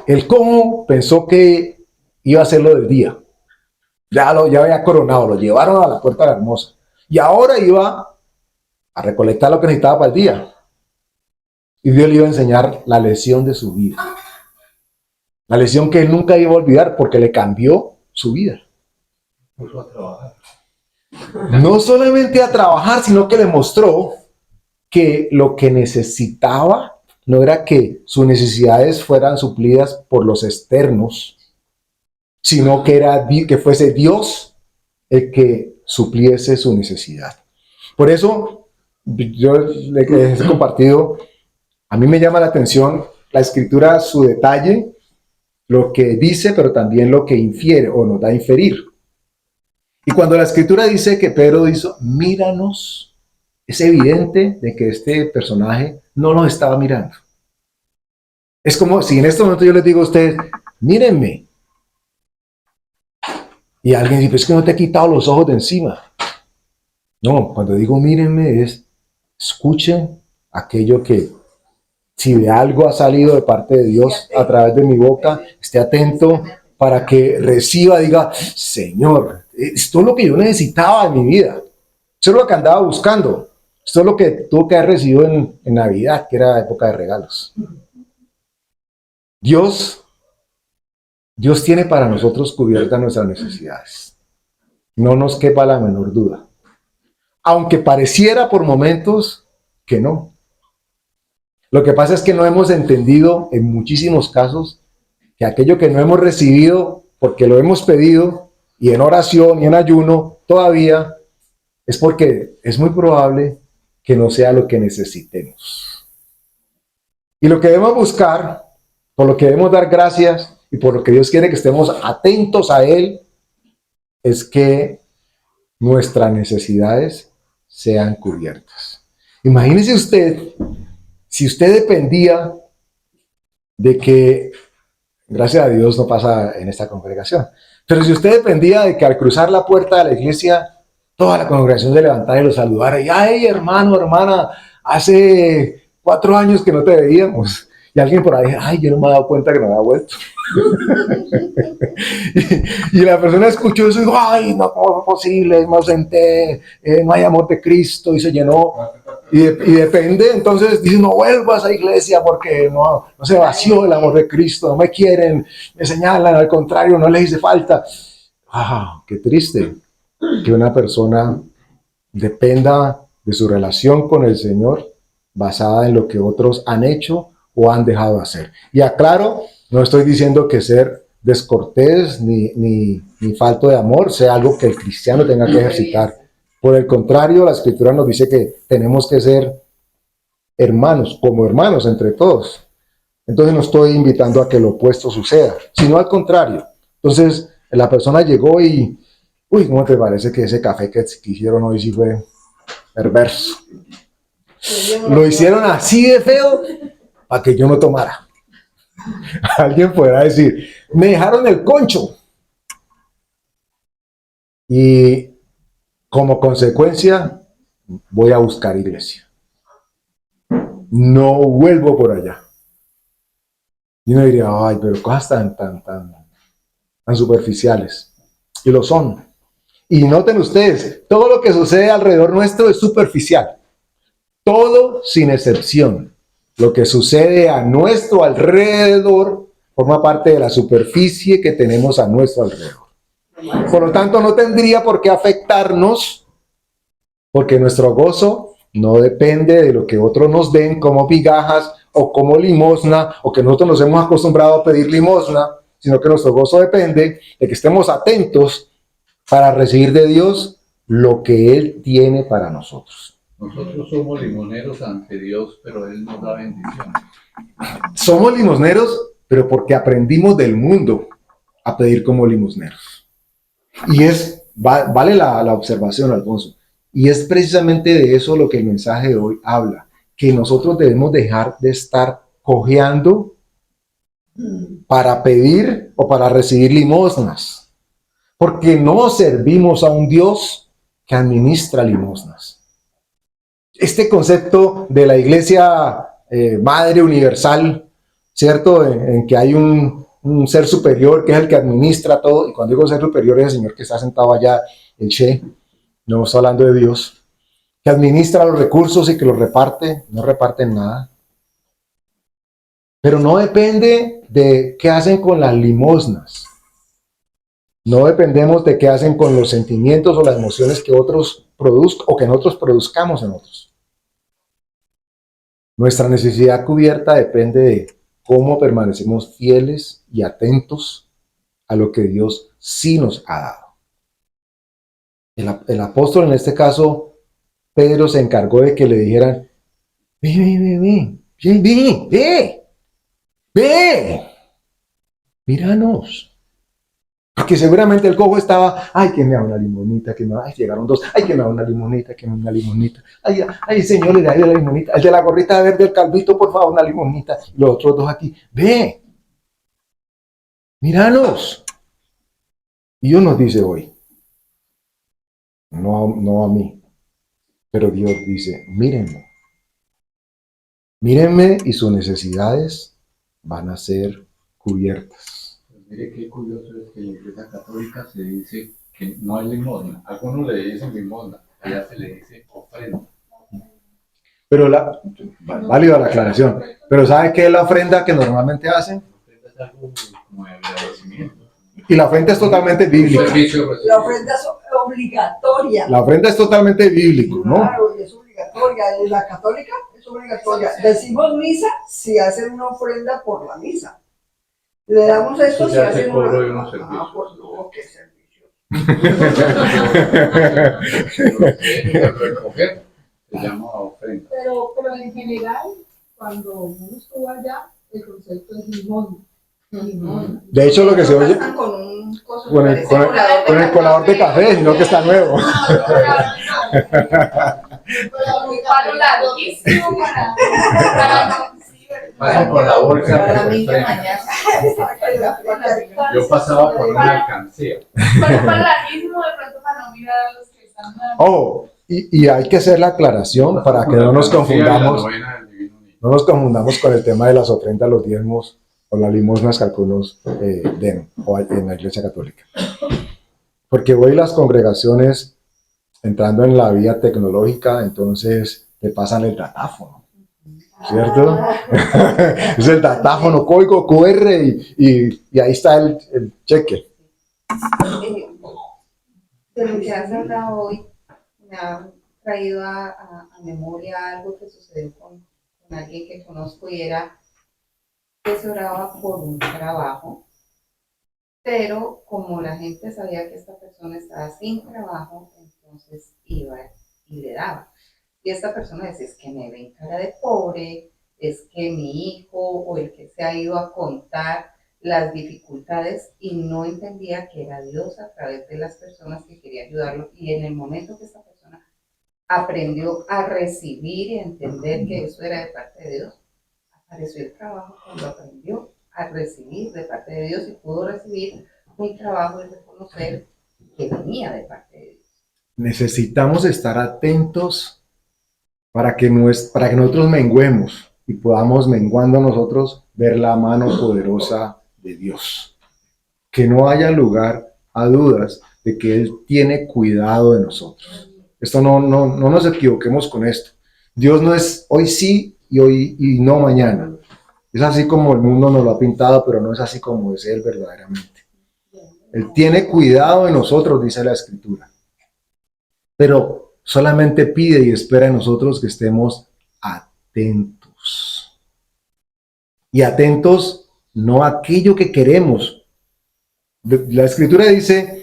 El cojo pensó que iba a hacerlo del día. Ya había coronado, lo llevaron a la puerta de la Hermosa. Y ahora iba a recolectar lo que necesitaba para el día. Y Dios le iba a enseñar la lección de su vida. La lección que él nunca iba a olvidar porque le cambió su vida. Puso a trabajar. No solamente a trabajar, sino que le mostró que lo que necesitaba no era que sus necesidades fueran suplidas por los externos, sino que fuese Dios el que supliese su necesidad. Por eso, yo les he compartido, a mí me llama la atención la Escritura, su detalle, lo que dice, pero también lo que infiere o nos da a inferir. Y cuando la Escritura dice que Pedro dijo, míranos, es evidente de que este personaje no nos estaba mirando. Es como si en este momento yo les digo a ustedes, mírenme. Y alguien dice, es que no te he quitado los ojos de encima. No, cuando digo mírenme es, escuchen aquello que, si de algo ha salido de parte de Dios a través de mi boca, esté atento para que reciba, diga, Señor, esto es lo que yo necesitaba en mi vida. Eso es lo que andaba buscando. Esto es lo que tuvo que haber recibido en Navidad, que era época de regalos. Dios tiene para nosotros cubiertas nuestras necesidades. No nos quepa la menor duda. Aunque pareciera por momentos que no. Lo que pasa es que no hemos entendido en muchísimos casos que aquello que no hemos recibido porque lo hemos pedido y en oración y en ayuno todavía es porque es muy probable que no sea lo que necesitemos. Y lo que debemos buscar, por lo que debemos dar gracias y por lo que Dios quiere que estemos atentos a Él, es que nuestras necesidades sean cubiertas. Imagínese usted, si usted dependía de que, gracias a Dios no pasa en esta congregación, pero si usted dependía de que al cruzar la puerta de la iglesia, toda la congregación se levantara y lo saludara, y ay hermano, hermana, hace 4 años que no te veíamos, Y alguien por ahí, ay, yo no me he dado cuenta que no había vuelto. y la persona escuchó eso y dijo, ay, no, ¿cómo es posible? Me ausenté, no hay amor de Cristo, y se llenó. Y depende, entonces dice, no vuelvas a la iglesia porque no se vació el amor de Cristo, no me quieren, me señalan, al contrario, no les hice falta. Qué triste que una persona dependa de su relación con el Señor basada en lo que otros han hecho o han dejado de hacer. Y aclaro, no estoy diciendo que ser descortés ni falto de amor sea algo que el cristiano tenga que ejercitar. Por el contrario, la Escritura nos dice que tenemos que ser hermanos, como hermanos entre todos. Entonces no estoy invitando a que lo opuesto suceda, sino al contrario. Entonces la persona llegó y, uy, ¿cómo te parece que ese café que hicieron hoy sí fue perverso? Lo hicieron así de feo para que yo no tomara. Alguien podrá decir, me dejaron el concho. Y como consecuencia, voy a buscar iglesia. No vuelvo por allá. Y uno diría, ay, pero cosas tan superficiales. Y lo son. Y noten ustedes, todo lo que sucede alrededor nuestro es superficial. Todo sin excepción. Lo que sucede a nuestro alrededor forma parte de la superficie que tenemos a nuestro alrededor. Por lo tanto, no tendría por qué afectarnos, porque nuestro gozo no depende de lo que otros nos den como migajas o como limosna, o que nosotros nos hemos acostumbrado a pedir limosna, sino que nuestro gozo depende de que estemos atentos para recibir de Dios lo que Él tiene para nosotros. Nosotros somos limoneros ante Dios, pero Él nos da bendición. Somos limosneros, pero porque aprendimos del mundo a pedir como limosneros. Y vale la observación, Alfonso. Y es precisamente de eso lo que el mensaje de hoy habla, que nosotros debemos dejar de estar cojeando para pedir o para recibir limosnas, porque no servimos a un Dios que administra limosnas. Este concepto de la iglesia madre universal, ¿cierto? En que hay un ser superior que es el que administra todo, y cuando digo ser superior es el señor que está sentado allá, el Che, no estoy hablando de Dios, que administra los recursos y que los reparte, no reparten nada. Pero no depende de qué hacen con las limosnas. No dependemos de qué hacen con los sentimientos o las emociones que otros produzcan o que nosotros produzcamos en otros. Nuestra necesidad cubierta depende de cómo permanecemos fieles y atentos a lo que Dios sí nos ha dado. El apóstol, en este caso, Pedro, se encargó de que le dijeran, ve, míranos. Porque seguramente el cojo estaba, ay, que me da una limonita, llegaron dos, ay, que me da una limonita, ay, señor, le da la limonita, el de la gorrita verde, el calvito, por favor, una limonita, y los otros dos aquí, ve, míranos. Y Dios nos dice hoy, no a mí, pero Dios dice, mírenme y sus necesidades van a ser cubiertas. Pues mire qué curioso es que en la Iglesia Católica se dice que no hay limosna. Algunos le dicen limosna, allá se le dice ofrenda. Pero válida la aclaración. Pero ¿sabe qué es la ofrenda que normalmente hacen? La ofrenda es algo como de agradecimiento. Y la ofrenda es totalmente bíblica. La ofrenda es obligatoria. La ofrenda es totalmente bíblico, ¿no? Claro, es obligatoria. En la católica es obligatoria. Decimos misa si hacen una ofrenda por la misa. Le damos esto si hacen cobro de una... unos servicios. Pues no, ¿qué servicio? Recoger se llama ofrenda. Pero en general, cuando uno estuvo allá, el concepto es limón. De hecho, lo que se oye Pasan con un coso con el colador de café, sino que está nuevo. Un palo larguísimo para Pasan con la bolsa. Para mí, de ofrenda. Yo pasaba por una alcancía. Con un palo larguísimo de pronto para no mirar a los que están. Oh, y hay que hacer la aclaración para que no nos confundamos. No nos confundamos con el tema de las ofrendas, los diezmos o las limosnas que algunos den o en la Iglesia Católica. Porque hoy las congregaciones, entrando en la vía tecnológica, entonces te pasan el datáfono, ¿cierto? Es el datáfono, código QR y ahí está el cheque. De lo que has hablado hoy, me ha traído a memoria algo que sucedió con alguien que conozco y era que se oraba por un trabajo, pero como la gente sabía que esta persona estaba sin trabajo, entonces iba y le daba. Y esta persona decía, es que me ven cara de pobre, es que mi hijo o el que se ha ido a contar las dificultades y no entendía que era Dios a través de las personas que quería ayudarlo. Y en el momento que esta persona aprendió a recibir y a entender que eso era de parte de Dios, apareció el trabajo cuando aprendió a recibir de parte de Dios y pudo recibir un trabajo y reconocer que venía de parte de Dios. Necesitamos estar atentos para que nosotros menguemos y podamos, menguando nosotros, ver la mano poderosa de Dios. Que no haya lugar a dudas de que Él tiene cuidado de nosotros. Esto no nos equivoquemos con esto. Dios no es hoy sí y hoy y no mañana. Es así como el mundo nos lo ha pintado, pero no es así como es Él verdaderamente. Él tiene cuidado de nosotros, dice la Escritura. Pero solamente pide y espera de nosotros que estemos atentos. Y atentos no a aquello que queremos. La Escritura dice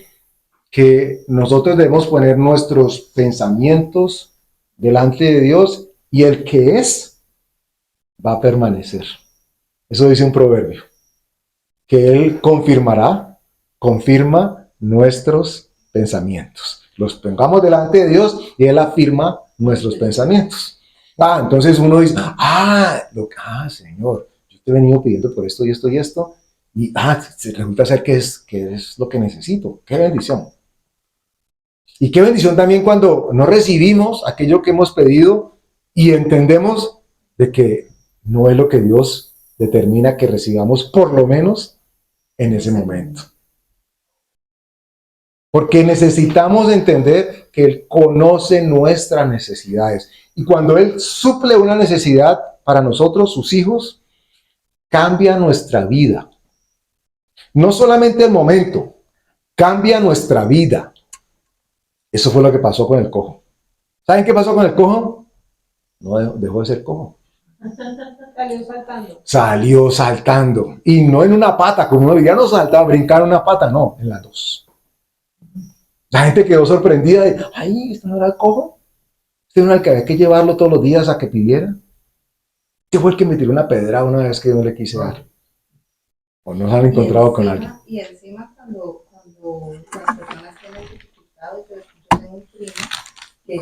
que nosotros debemos poner nuestros pensamientos delante de Dios y el que es va a permanecer. Eso dice un proverbio. Que Él confirma nuestros pensamientos. Los pongamos delante de Dios y Él afirma nuestros pensamientos. Entonces uno dice, Señor, yo te he venido pidiendo por esto y esto y esto, y resulta ser que es lo que necesito. ¡Qué bendición! Y qué bendición también cuando no recibimos aquello que hemos pedido y entendemos de que no es lo que Dios determina que recibamos, por lo menos en ese momento. Porque necesitamos entender que Él conoce nuestras necesidades. Y cuando Él suple una necesidad para nosotros, sus hijos, cambia nuestra vida. No solamente el momento, cambia nuestra vida. Eso fue lo que pasó con el cojo. ¿Saben qué pasó con el cojo? No dejó de ser cojo. Salió saltando. Y no en una pata, como uno diría, no saltaba, brincar una pata, no, en las dos. La gente quedó sorprendida de, ¿este no era el cojo? ¿Este no era el que había que llevarlo todos los días a que pidiera? ¿Qué fue el que me tiró una pedra una vez que yo no le quise dar? ¿O no se han encontrado con alguien? Y encima cuando las personas tienen dificultad, yo tengo un primo que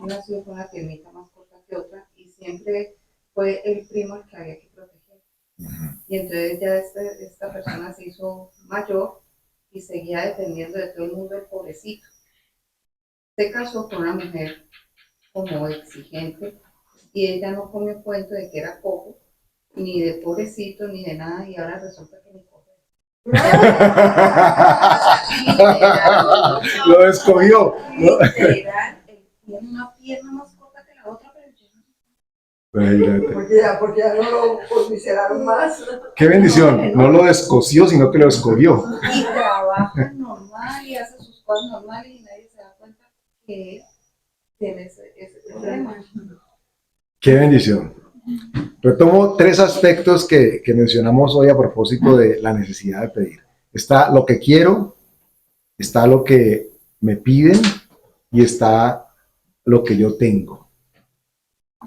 nació con una piernita más corta que otra y siempre fue el primo el que había que proteger. Y entonces ya esta persona se hizo mayor y seguía dependiendo de todo el mundo, el pobrecito. Se casó con una mujer como exigente y ella no comió cuento de que era cojo, ni de pobrecito, ni de nada, y ahora resulta que ni cojo. Lo escogió. Literal, tiene una pierna más corta que la otra, pero Porque ya no lo consideraron más. Qué bendición. No lo descosió, sino que lo escogió. y trabaja normal y hace sus cosas normales y nadie se da cuenta que tiene ese problema. Qué bendición. Retomo 3 aspectos que mencionamos hoy a propósito de la necesidad de pedir. Está lo que quiero, está lo que me piden y está lo que yo tengo.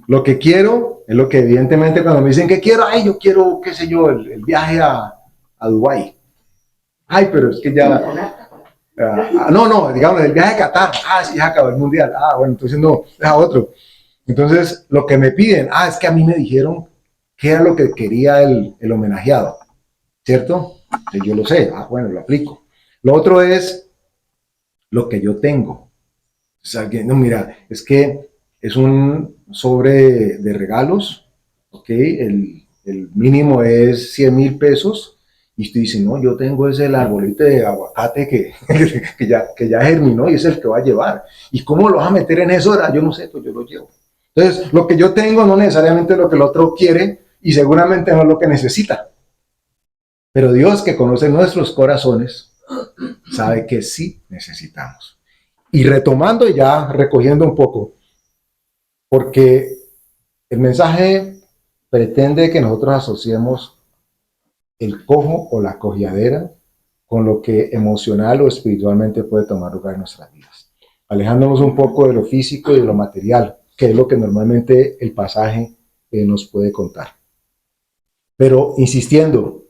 Lo que quiero es lo que evidentemente cuando me dicen que quiero, yo quiero, qué sé yo, el viaje a Dubái. Pero es que ya... digamos, el viaje a Qatar. Sí, ya acabó el mundial. Bueno, entonces no, es a otro. Entonces, lo que me piden, es que a mí me dijeron qué era lo que quería el homenajeado, ¿cierto? Entonces, yo lo sé, bueno, lo aplico. Lo otro es lo que yo tengo. O sea, mira, es que es un sobre de regalos ¿ok? El mínimo es 100.000 pesos. Y usted dice, no, yo tengo ese el arbolito de aguacate que ya germinó y es el que va a llevar. ¿Y cómo lo vas a meter en eso? Yo no sé, pues yo lo llevo. Entonces, lo que yo tengo no necesariamente es lo que el otro quiere y seguramente no es lo que necesita. Pero Dios, que conoce nuestros corazones, sabe que sí necesitamos. Y retomando y ya recogiendo un poco, porque el mensaje pretende que nosotros asociemos el cojo o la cojeadera con lo que emocional o espiritualmente puede tomar lugar en nuestras vidas. Alejándonos un poco de lo físico y de lo material, que es lo que normalmente el pasaje nos puede contar. Pero insistiendo,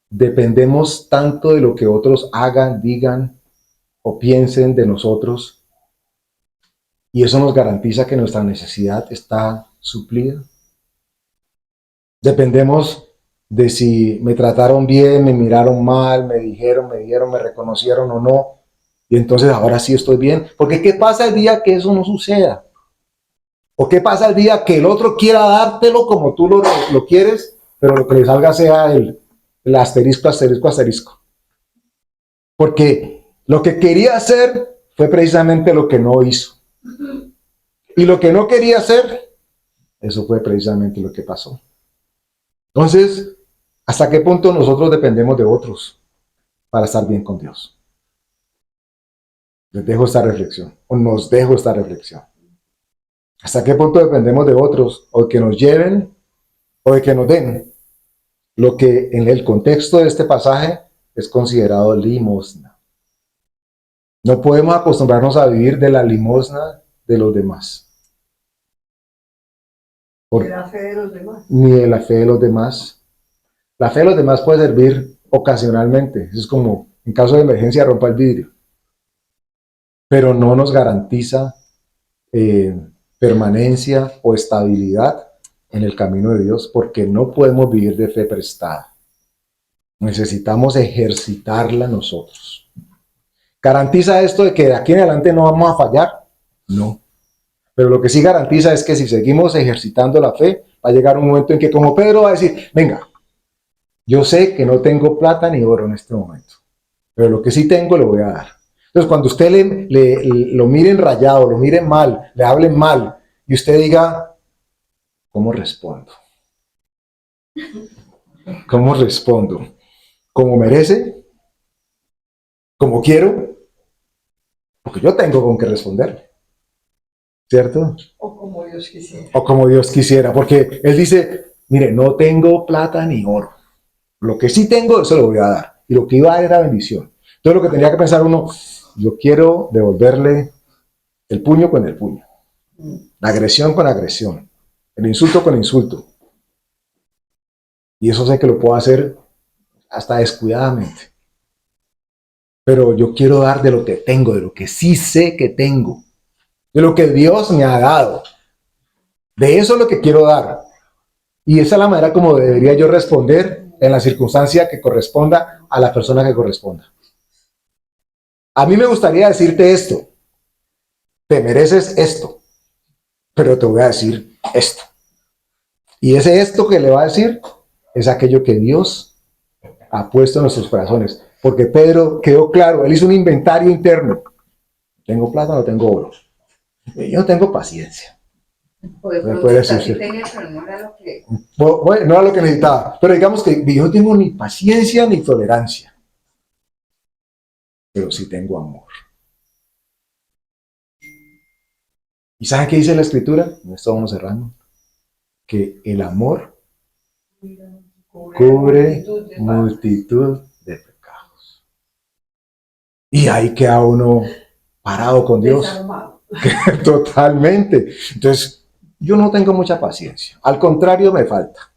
dependemos tanto de lo que otros hagan, digan o piensen de nosotros, y eso nos garantiza que nuestra necesidad está suplida. Dependemos de si me trataron bien, me miraron mal, me dijeron, me dieron, me reconocieron o no, y entonces ahora sí estoy bien. Porque ¿qué pasa el día que eso no suceda? ¿O qué pasa el día que el otro quiera dártelo como tú lo quieres, pero lo que le salga sea el asterisco, asterisco, asterisco? Porque lo que quería hacer fue precisamente lo que no hizo. Y lo que no quería hacer, eso fue precisamente lo que pasó. Entonces, ¿hasta qué punto nosotros dependemos de otros para estar bien con Dios? Les dejo esta reflexión, o nos dejo esta reflexión. ¿Hasta qué punto dependemos de otros, o de que nos lleven, o de que nos den lo que en el contexto de este pasaje es considerado limosna? No podemos acostumbrarnos a vivir de la limosna de los demás. De la fe de los demás. Ni de la fe de los demás. La fe de los demás puede servir ocasionalmente. Eso es como, en caso de emergencia, rompa el vidrio. Pero no nos garantiza permanencia o estabilidad en el camino de Dios, porque no podemos vivir de fe prestada. Necesitamos ejercitarla nosotros. ¿Garantiza esto de que de aquí en adelante no vamos a fallar? No. Pero lo que sí garantiza es que si seguimos ejercitando la fe, va a llegar un momento en que, como Pedro va a decir, venga, yo sé que no tengo plata ni oro en este momento, pero lo que sí tengo lo voy a dar. Entonces, cuando usted lo miren rayado, lo miren mal, le hablen mal, y usted diga, ¿cómo respondo? ¿Cómo respondo? ¿Cómo merece? ¿Cómo quiero? Porque yo tengo con qué responderle, ¿cierto? O como Dios quisiera. O como Dios quisiera, porque Él dice, mire, no tengo plata ni oro. Lo que sí tengo, eso lo voy a dar. Y lo que iba a dar era bendición. Entonces, lo que tendría que pensar uno, yo quiero devolverle el puño con el puño, la agresión con agresión, el insulto con insulto. Y eso sé que lo puedo hacer hasta descuidadamente. Pero yo quiero dar de lo que tengo, de lo que sí sé que tengo, de lo que Dios me ha dado. De eso es lo que quiero dar. Y esa es la manera como debería yo responder en la circunstancia que corresponda a la persona que corresponda. A mí me gustaría decirte esto. Te mereces esto, pero te voy a decir esto. Y ese esto que le va a decir es aquello que Dios ha puesto en nuestros corazones. Porque Pedro quedó claro, él hizo un inventario interno. ¿Tengo plata o no tengo oro? Yo no tengo paciencia. Pues, puede decir, sí. tenía, pero no era lo que... Bueno, no era lo que necesitaba. Pero digamos que yo no tengo ni paciencia ni tolerancia. Pero sí tengo amor. ¿Y saben qué dice la Escritura? En esto vamos cerrando. Que el amor cubre multitud de pecados. Y ahí queda uno parado con Dios. Desarmado. Totalmente. Entonces, yo no tengo mucha paciencia. Al contrario, me falta.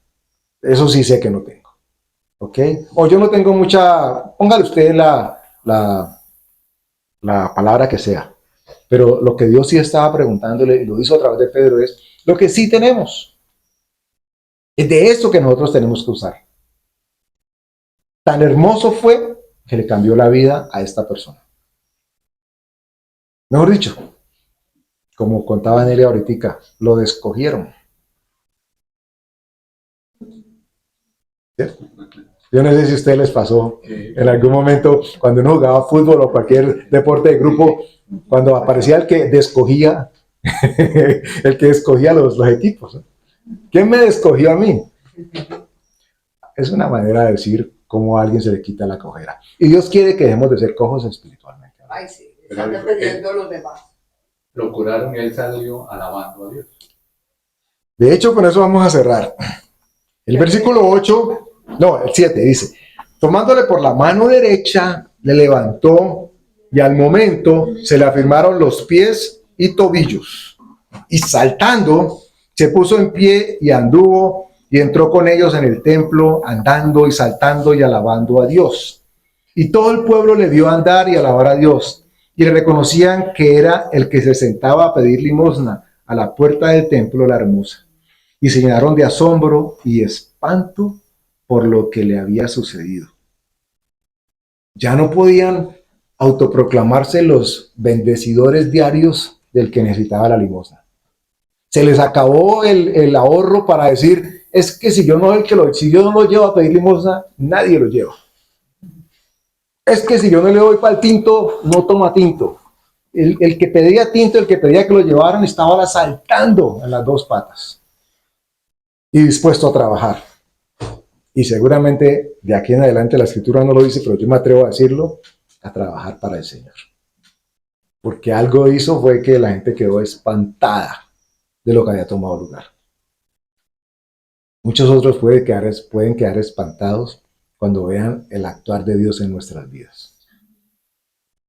Eso sí sé que no tengo. ¿Ok? O yo no tengo mucha... Póngale usted la palabra que sea. Pero lo que Dios sí estaba preguntándole, y lo hizo a través de Pedro, es lo que sí tenemos. Es de eso que nosotros tenemos que usar. Tan hermoso fue que le cambió la vida a esta persona. Mejor dicho, como contaba Nelia ahorita, lo escogieron. ¿Cierto? Yo no sé si a ustedes les pasó en algún momento cuando uno jugaba fútbol o cualquier deporte de grupo, cuando aparecía el que descogía, el que descogía los equipos, ¿no? ¿Quién me descogió a mí? Es una manera de decir cómo a alguien se le quita la cojera. Y Dios quiere que dejemos de ser cojos espiritualmente. Ay, sí, están dependiendo de los demás. Lo curaron y él salió alabando a Dios. De hecho, con eso vamos a cerrar. El versículo 8, no, el 7 dice, tomándole por la mano derecha, le levantó y al momento se le afirmaron los pies y tobillos. Y saltando, se puso en pie y anduvo y entró con ellos en el templo, andando y saltando y alabando a Dios. Y todo el pueblo le vio andar y alabar a Dios. Y le reconocían que era el que se sentaba a pedir limosna a la puerta del templo la hermosa. Y se llenaron de asombro y espanto por lo que le había sucedido. Ya no podían autoproclamarse los bendecidores diarios del que necesitaba la limosna. Se les acabó el ahorro para decir, es que si yo no lo llevo a pedir limosna, nadie lo lleva. Es que si yo no le doy para el tinto, no toma tinto. El que pedía tinto, el que pedía que lo llevaran, estaba saltando en las dos patas y dispuesto a trabajar. Y seguramente de aquí en adelante la escritura no lo dice, pero yo me atrevo a decirlo, a trabajar para el Señor. Porque algo hizo fue que la gente quedó espantada de lo que había tomado lugar. Muchos otros pueden quedar espantados cuando vean el actuar de Dios en nuestras vidas.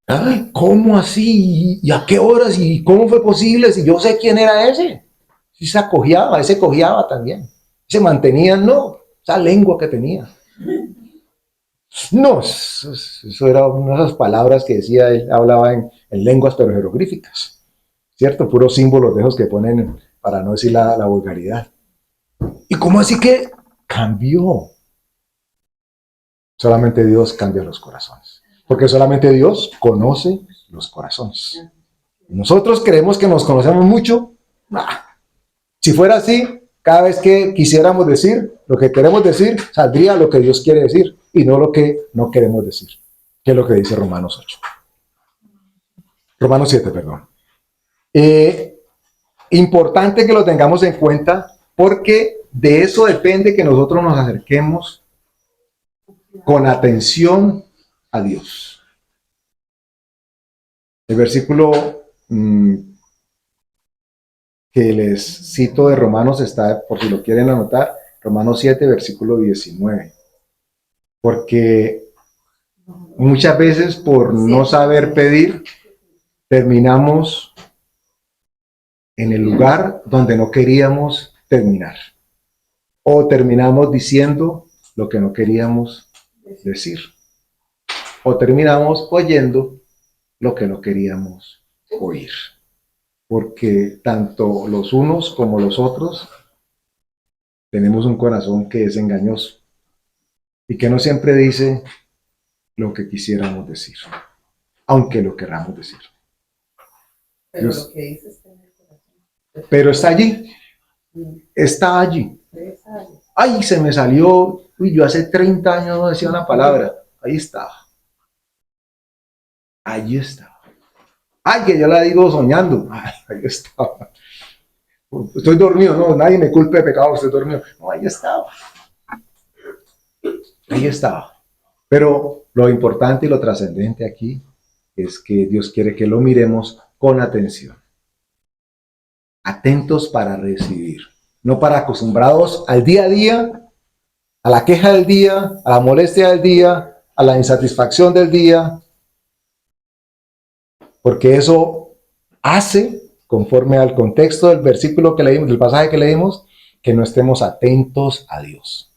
¡Ay! ¿Cómo así? ¿Y a qué horas? ¿Y cómo fue posible? Si yo sé quién era ese. Si se acogiaba, ese cojeaba también. Se mantenía, no, esa lengua que tenía. No, eso era una de esas palabras que decía, él hablaba en lenguas pero jeroglíficas. ¿Cierto? Puros símbolos de esos que ponen para no decir la vulgaridad. ¿Y cómo así que cambió? Solamente Dios cambia los corazones. Porque solamente Dios conoce los corazones. Nosotros creemos que nos conocemos mucho. Si fuera así, cada vez que quisiéramos decir lo que queremos decir, saldría lo que Dios quiere decir y no lo que no queremos decir, que es lo que dice Romanos 8. Romanos 7, perdón. Importante que lo tengamos en cuenta porque de eso depende que nosotros nos acerquemos con atención a Dios. El versículo que les cito de Romanos está, por si lo quieren anotar, Romanos 7, versículo 19. Porque muchas veces por no saber pedir, terminamos en el lugar donde no queríamos terminar. O terminamos diciendo lo que no queríamos decir. O terminamos oyendo lo que no queríamos oír. Porque tanto los unos como los otros tenemos un corazón que es engañoso y que no siempre dice lo que quisiéramos decir, aunque lo queramos decir. Pero Dios, lo que dice está en el corazón. pero está allí, está allí. Ay, se me salió, uy, yo hace 30 años no decía una palabra, ahí estaba. Allí estaba. Ay, que yo la digo soñando, ay, ahí estaba. Estoy dormido, no, nadie me culpe de pecado, estoy dormido. No, ahí estaba. Ahí estaba. Pero lo importante y lo trascendente aquí es que Dios quiere que lo miremos con atención. Atentos para recibir. No para acostumbrados al día a día, a la queja del día, a la molestia del día, a la insatisfacción del día. Porque eso hace, conforme al contexto del versículo que leímos, del pasaje que leímos, que no estemos atentos a Dios.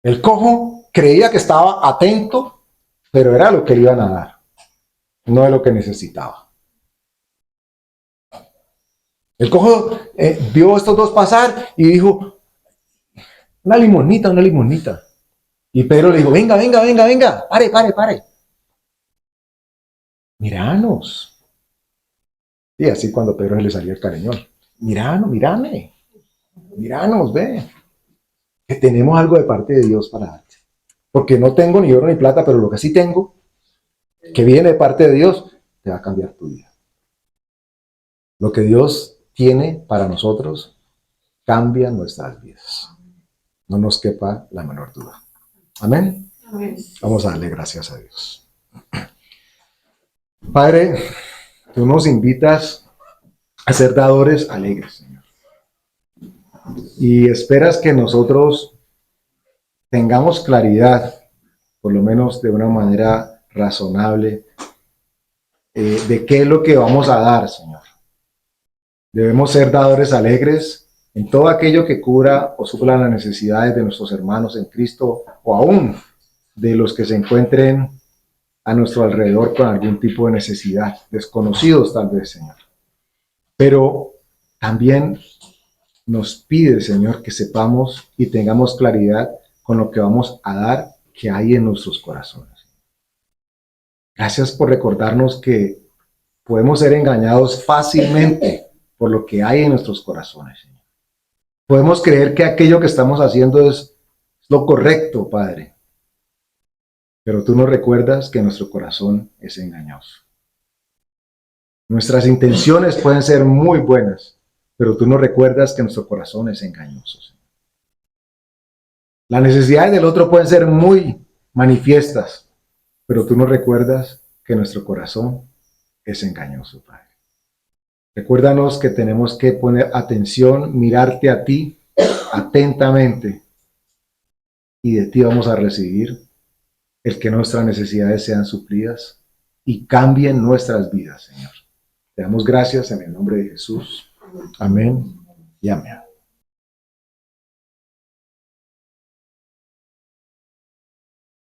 El cojo creía que estaba atento, pero era lo que le iban a dar, no es lo que necesitaba. El cojo vio estos dos pasar y dijo, una limonita, una limonita. Y Pedro le dijo, venga, venga, venga, venga, pare, pare, pare. Miranos. Y así cuando Pedro le salió el careñón, miranos, mírame, miranos, ve. que tenemos algo de parte de Dios para darte. Porque no tengo ni oro ni plata, pero lo que sí tengo, que viene de parte de Dios, te va a cambiar tu vida. Lo que Dios tiene para nosotros cambia nuestras vidas. No nos quepa la menor duda. Amén. Vamos a darle gracias a Dios. Padre, tú nos invitas a ser dadores alegres, Señor. Y esperas que nosotros tengamos claridad, por lo menos de una manera razonable, de qué es lo que vamos a dar, Señor. Debemos ser dadores alegres en todo aquello que cubra o supla las necesidades de nuestros hermanos en Cristo, o aún de los que se encuentren a nuestro alrededor con algún tipo de necesidad, desconocidos tal vez, Señor. Pero también nos pide, Señor, que sepamos y tengamos claridad con lo que vamos a dar que hay en nuestros corazones. Gracias por recordarnos que podemos ser engañados fácilmente por lo que hay en nuestros corazones, Señor. Podemos creer que aquello que estamos haciendo es lo correcto, Padre. Pero tú nos recuerdas que nuestro corazón es engañoso. Nuestras intenciones pueden ser muy buenas, pero tú nos recuerdas que nuestro corazón es engañoso, Señor. Las necesidades del otro pueden ser muy manifiestas, pero tú nos recuerdas que nuestro corazón es engañoso, Padre. Recuérdanos que tenemos que poner atención, mirarte a ti atentamente, y de ti vamos a recibir el que nuestras necesidades sean suplidas y cambien nuestras vidas, Señor. Te damos gracias en el nombre de Jesús. Amén y amén.